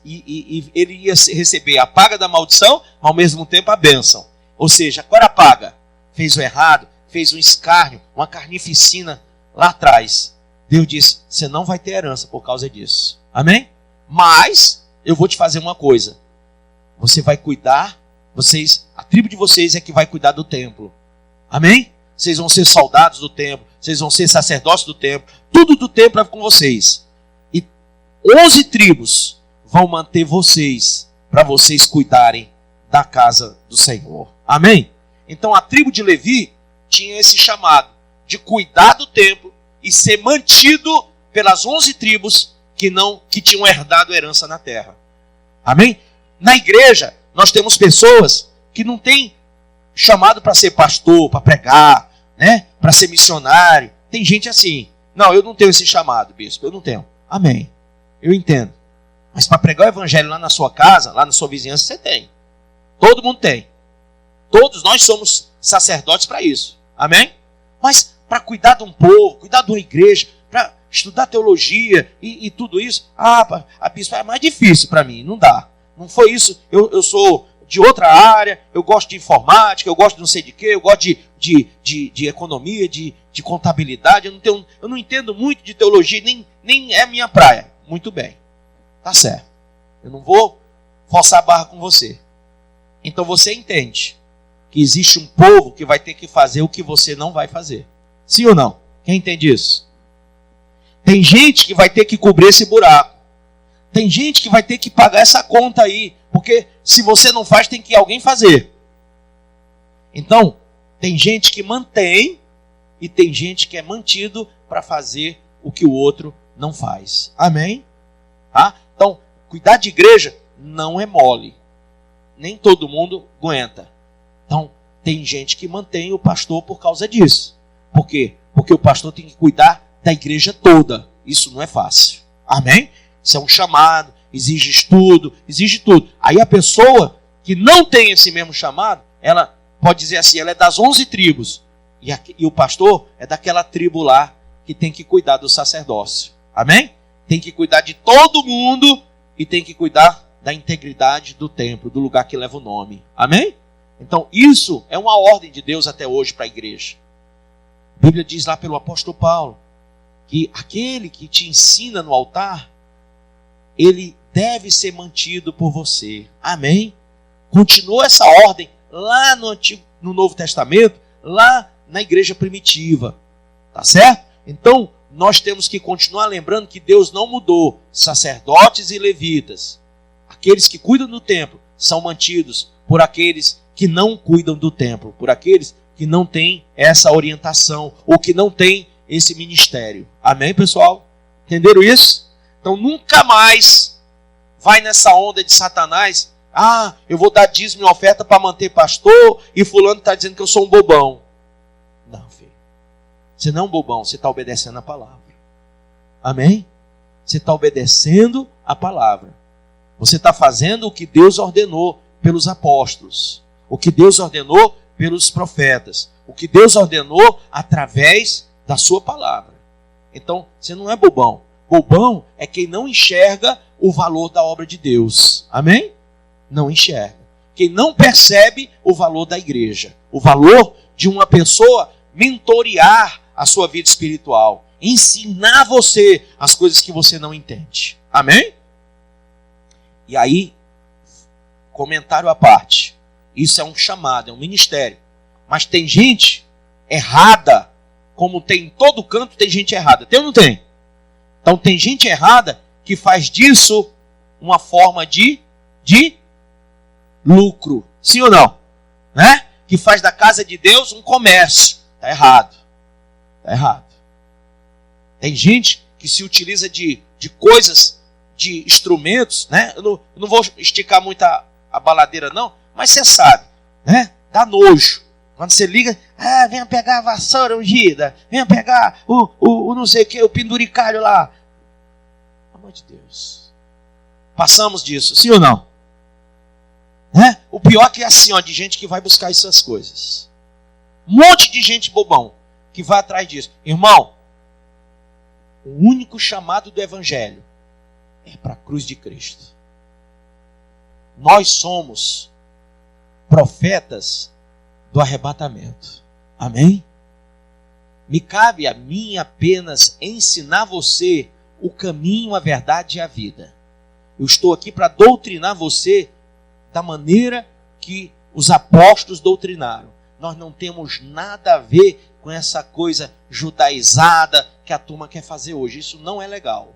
e ele ia receber a paga da maldição, mas ao mesmo tempo a bênção. Ou seja, qual era a paga? Fez o errado, fez um escárnio, uma carnificina lá atrás. Deus disse, você não vai ter herança por causa disso. Amém? Mas, eu vou te fazer uma coisa. Você vai cuidar, a tribo de vocês é que vai cuidar do templo. Amém? Vocês vão ser soldados do templo, vocês vão ser sacerdotes do templo, tudo do templo é com vocês. E 11 tribos vão manter vocês, para vocês cuidarem da casa do Senhor. Amém? Então a tribo de Levi tinha esse chamado de cuidar do templo e ser mantido pelas 11 tribos que tinham herdado herança na terra. Amém? Na igreja, nós temos pessoas que não têm chamado para ser pastor, para pregar, né? Para ser missionário. Tem gente assim, não, eu não tenho esse chamado, bispo, eu não tenho. Amém, eu entendo. Mas para pregar o evangelho lá na sua casa, lá na sua vizinhança, você tem. Todo mundo tem. Todos nós somos sacerdotes para isso. Amém? Mas para cuidar de um povo, cuidar de uma igreja, para estudar teologia e tudo isso, bispo, é mais difícil para mim, não dá. Não foi isso, eu sou de outra área, eu gosto de informática, eu gosto de não sei de quê, eu gosto de economia, de contabilidade, eu não entendo muito de teologia, nem é minha praia. Muito bem, tá certo. Eu não vou forçar a barra com você. Então você entende que existe um povo que vai ter que fazer o que você não vai fazer. Sim ou não? Quem entende isso? Tem gente que vai ter que cobrir esse buraco. Tem gente que vai ter que pagar essa conta aí. Porque se você não faz, tem que alguém fazer. Então, tem gente que mantém e tem gente que é mantido para fazer o que o outro não faz. Amém? Tá? Então, cuidar de igreja não é mole. Nem todo mundo aguenta. Então, tem gente que mantém o pastor por causa disso. Por quê? Porque o pastor tem que cuidar da igreja toda. Isso não é fácil. Amém? Isso é um chamado, exige estudo, exige tudo. Aí a pessoa que não tem esse mesmo chamado, ela pode dizer assim, ela é das 11 tribos. E o pastor é daquela tribo lá que tem que cuidar do sacerdócio. Amém? Tem que cuidar de todo mundo e tem que cuidar da integridade do templo, do lugar que leva o nome. Amém? Então isso é uma ordem de Deus até hoje para a igreja. A Bíblia diz lá pelo apóstolo Paulo que aquele que te ensina no altar, ele deve ser mantido por você. Amém? Continua essa ordem lá no Novo Testamento, lá na igreja primitiva. Tá certo? Então, nós temos que continuar lembrando que Deus não mudou. Sacerdotes e levitas, aqueles que cuidam do templo, são mantidos por aqueles que não cuidam do templo, por aqueles que não têm essa orientação, ou que não têm esse ministério. Amém, pessoal? Entenderam isso? Então, nunca mais vai nessa onda de Satanás. Eu vou dar dízimo e oferta para manter pastor e fulano está dizendo que eu sou um bobão. Não, filho. Você não é um bobão, você está obedecendo a palavra. Amém? Você está obedecendo a palavra. Você está fazendo o que Deus ordenou pelos apóstolos. O que Deus ordenou pelos profetas. O que Deus ordenou através da sua palavra. Então, você não é bobão. Bobão é quem não enxerga o valor da obra de Deus. Amém? Não enxerga. Quem não percebe o valor da igreja. O valor de uma pessoa mentorear a sua vida espiritual. Ensinar você as coisas que você não entende. Amém? E aí, comentário à parte. Isso é um chamado, é um ministério. Mas tem gente errada, como tem em todo canto, tem gente errada. Tem ou não tem? Então tem gente errada que faz disso uma forma de lucro. Sim ou não? Né? Que faz da casa de Deus um comércio. Está errado. Está errado. Tem gente que se utiliza de coisas, de instrumentos, né? Eu não vou esticar muito a baladeira não, mas você sabe, né? Dá nojo. Quando você liga, venha pegar a vassoura ungida, venha pegar o não sei o que, o penduricalho lá. Pelo amor de Deus. Passamos disso, sim ou não? O pior é que é assim, de gente que vai buscar essas coisas. Um monte de gente bobão que vai atrás disso. Irmão, o único chamado do Evangelho é para a cruz de Cristo. Nós somos profetas do arrebatamento. Amém? Me cabe a mim apenas ensinar você o caminho, a verdade e a vida. Eu estou aqui para doutrinar você da maneira que os apóstolos doutrinaram. Nós não temos nada a ver com essa coisa judaizada que a turma quer fazer hoje. Isso não é legal.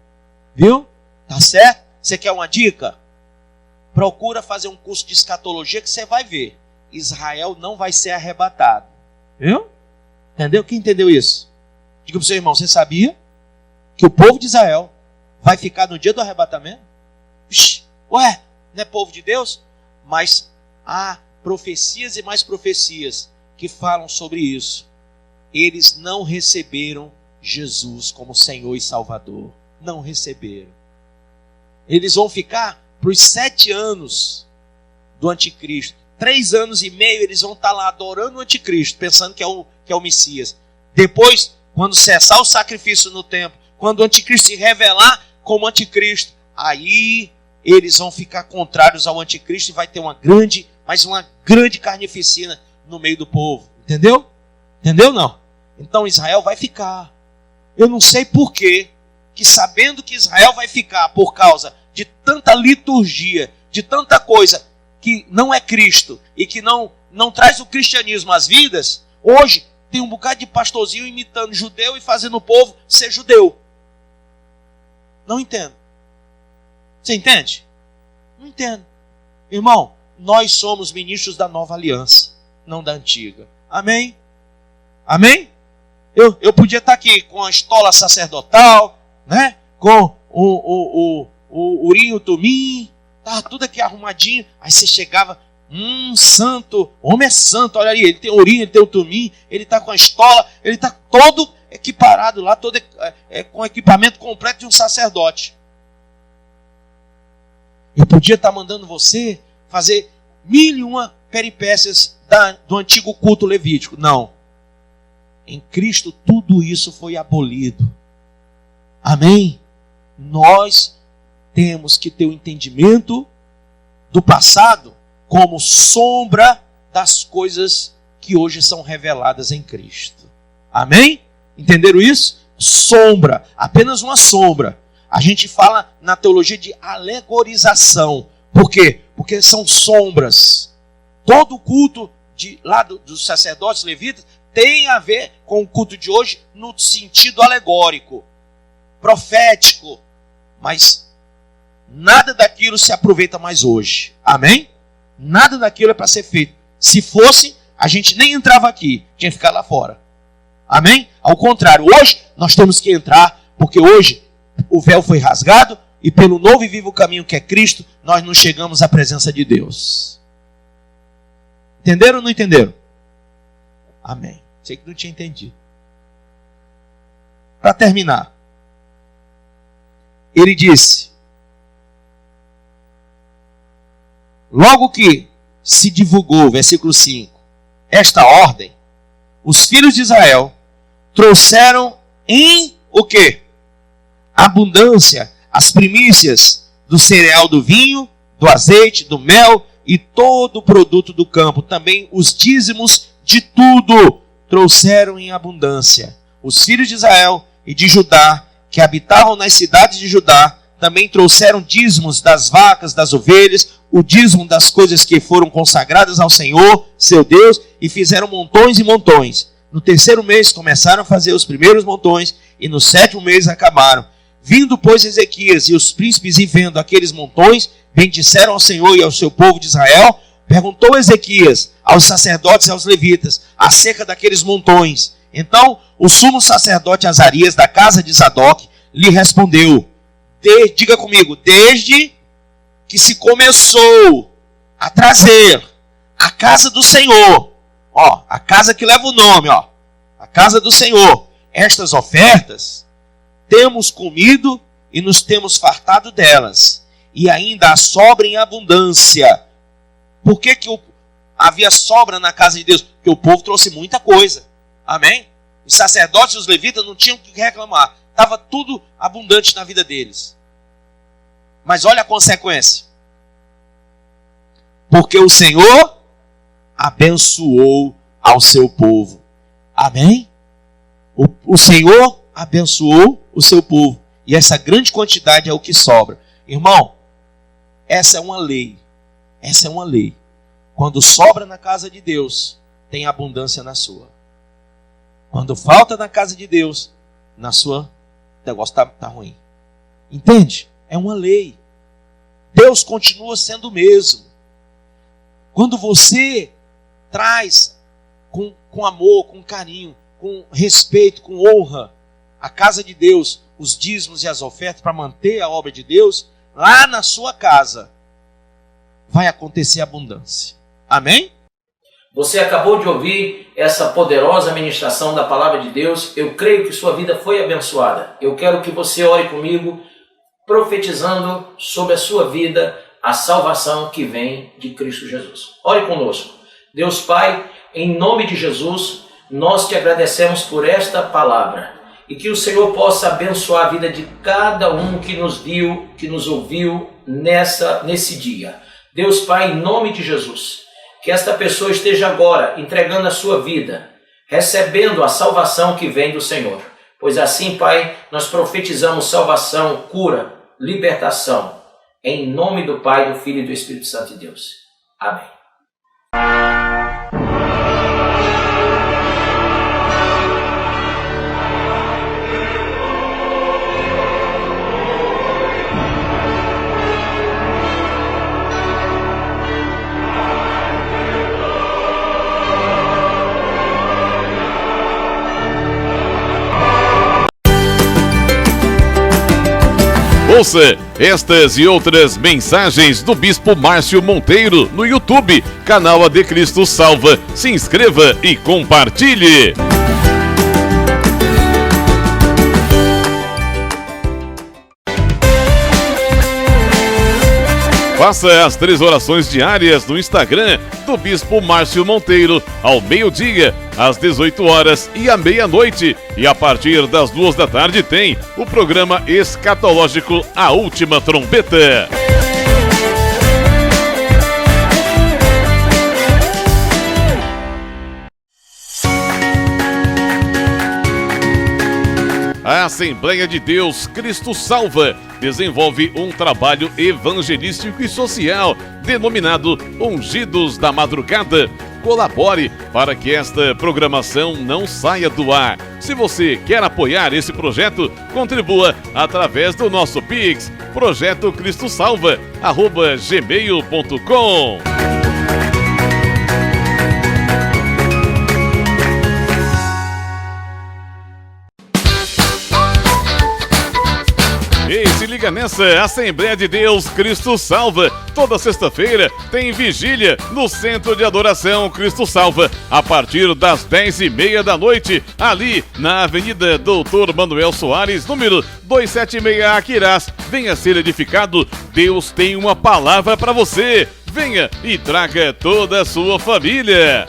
Viu? Tá certo? Você quer uma dica? Procura fazer um curso de escatologia que você vai ver. Israel não vai ser arrebatado. Viu? Entendeu? Quem entendeu isso? Diga para o seu irmão, você sabia que o povo de Israel vai ficar no dia do arrebatamento? Ué, não é povo de Deus? Mas há profecias e mais profecias que falam sobre isso. Eles não receberam Jesus como Senhor e Salvador. Não receberam. Eles vão ficar para os 7 anos do anticristo. 3 anos e meio eles vão estar lá adorando o anticristo, pensando que é o Messias. Depois, quando cessar o sacrifício no templo, quando o anticristo se revelar como anticristo, aí eles vão ficar contrários ao anticristo e vai ter uma grande carnificina no meio do povo. Entendeu? Entendeu não? Então Israel vai ficar. Eu não sei por quê, que sabendo que Israel vai ficar por causa de tanta liturgia, de tanta coisa que não é Cristo e que não traz o cristianismo às vidas, hoje tem um bocado de pastorzinho imitando judeu e fazendo o povo ser judeu. Não entendo. Você entende? Não entendo. Irmão, nós somos ministros da nova aliança, não da antiga. Amém? Amém? Eu podia estar aqui com a estola sacerdotal, né? Com o urim, o tumim, estava tudo aqui arrumadinho. Aí você chegava, santo, homem é santo, olha aí, ele tem o urim, ele tem o tumim, ele está com a estola, ele está todo equiparado lá, todo com equipamento completo de um sacerdote. Eu podia estar mandando você fazer 1001 peripécias do antigo culto levítico. Não. Em Cristo tudo isso foi abolido. Amém? Nós temos que ter o entendimento do passado como sombra das coisas que hoje são reveladas em Cristo. Amém? Entenderam isso? Sombra, apenas uma sombra. A gente fala na teologia de alegorização. Por quê? Porque são sombras. Todo o culto lá dos sacerdotes levitas tem a ver com o culto de hoje no sentido alegórico, profético. Mas nada daquilo se aproveita mais hoje. Amém? Nada daquilo é para ser feito. Se fosse, a gente nem entrava aqui, tinha que ficar lá fora. Amém? Ao contrário, hoje nós temos que entrar, porque hoje o véu foi rasgado e pelo novo e vivo caminho que é Cristo, nós não chegamos à presença de Deus. Entenderam ou não entenderam? Amém. Sei que não tinha entendido. Para terminar, ele disse: logo que se divulgou, versículo 5, esta ordem, os filhos de Israel trouxeram em o quê? Abundância as primícias do cereal, do vinho, do azeite, do mel e todo o produto do campo. Também os dízimos de tudo trouxeram em abundância. Os filhos de Israel e de Judá, que habitavam nas cidades de Judá, também trouxeram dízimos das vacas, das ovelhas, o dízimo das coisas que foram consagradas ao Senhor, seu Deus, e fizeram montões e montões. No 3º mês começaram a fazer os primeiros montões, e no 7º mês acabaram. Vindo, pois, Ezequias e os príncipes, e vendo aqueles montões, bendisseram ao Senhor e ao seu povo de Israel. Perguntou Ezequias aos sacerdotes e aos levitas acerca daqueles montões. Então o sumo sacerdote Azarias, da casa de Zadok, lhe respondeu: diga comigo, desde que se começou a trazer a casa do Senhor ó, a casa que leva o nome, ó, a casa do Senhor, estas ofertas, temos comido e nos temos fartado delas, e ainda há sobra em abundância. Por que havia sobra na casa de Deus? Porque o povo trouxe muita coisa. Amém? Os sacerdotes e os levitas não tinham o que reclamar. Estava tudo abundante na vida deles. Mas olha a consequência. Porque o Senhor abençoou ao seu povo. Amém? O Senhor abençoou o seu povo. E essa grande quantidade é o que sobra. Irmão, essa é uma lei. Essa é uma lei. Quando sobra na casa de Deus, tem abundância na sua. Quando falta na casa de Deus, na sua, o negócio está ruim. Entende? É uma lei. Deus continua sendo o mesmo. Quando você traz com amor, com carinho, com respeito, com honra, a casa de Deus, os dízimos e as ofertas para manter a obra de Deus, lá na sua casa vai acontecer abundância. Amém? Você acabou de ouvir essa poderosa ministração da palavra de Deus. Eu creio que sua vida foi abençoada. Eu quero que você ore comigo, profetizando sobre a sua vida a salvação que vem de Cristo Jesus. Ore conosco. Deus Pai, em nome de Jesus, nós te agradecemos por esta palavra. E que o Senhor possa abençoar a vida de cada um que nos viu, que nos ouviu nesse dia. Deus Pai, em nome de Jesus, que esta pessoa esteja agora entregando a sua vida, recebendo a salvação que vem do Senhor. Pois assim, Pai, nós profetizamos salvação, cura, libertação, em nome do Pai, do Filho e do Espírito Santo de Deus. Amém. Ouça estas e outras mensagens do Bispo Márcio Monteiro no YouTube, canal AD Cristo Salva. Se inscreva e compartilhe. Faça as 3 orações diárias no Instagram do Bispo Márcio Monteiro, ao meio-dia, às 18 horas e à meia-noite. E a partir das 2 da tarde tem o programa escatológico A Última Trombeta. A Assembleia de Deus Cristo Salva desenvolve um trabalho evangelístico e social denominado Ungidos da Madrugada. Colabore para que esta programação não saia do ar. Se você quer apoiar esse projeto, contribua através do nosso Pix, projetocristosalva@gmail.com. Ei, se liga nessa, Assembleia de Deus Cristo Salva. Toda sexta-feira tem vigília no Centro de Adoração Cristo Salva, a partir das 10h30 da noite, ali na Avenida Doutor Manuel Soares, número 276, Aquirás. Venha ser edificado, Deus tem uma palavra para você. Venha e traga toda a sua família.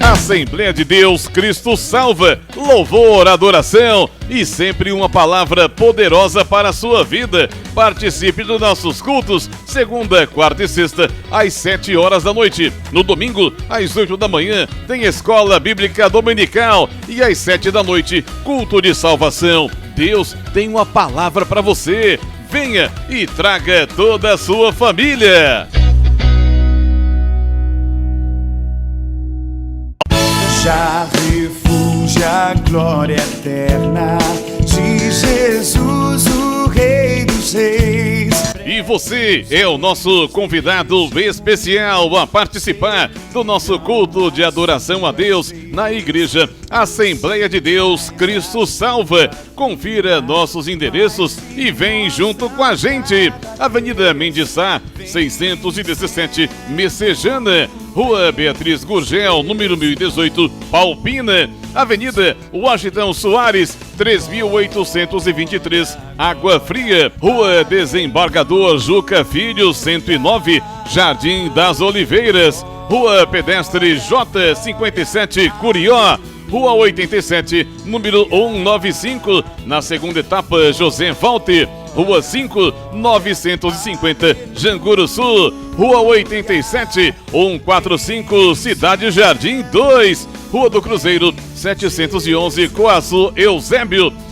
Assembleia de Deus Cristo Salva, louvor, adoração e sempre uma palavra poderosa para a sua vida. Participe dos nossos cultos, segunda, quarta e sexta, às 7 horas da noite. No domingo, às 8 da manhã, tem Escola Bíblica Dominical e às 7 da noite, culto de salvação. Deus tem uma palavra para você. Venha e traga toda a sua família. Já refúgio a glória eterna de Jesus, o Rei dos Reis. E Você é o nosso convidado especial a participar do nosso culto de adoração a Deus na Igreja Assembleia de Deus Cristo Salva. Confira nossos endereços e vem junto com a gente. Avenida Mendes Sá, 617, Messejana. Rua Beatriz Gurgel, número 1018, Palpina. Avenida Washington Soares, 3823, Água Fria. Rua Desembargador Juca Filho, 109, Jardim das Oliveiras. Rua Pedestre J57, Curió. Rua 87, número 195, na segunda etapa, José Walter. Rua 5, 950, Janguru Sul. Rua 87, 145, Cidade Jardim 2. Rua do Cruzeiro, 711, Coaçu, Eusébio.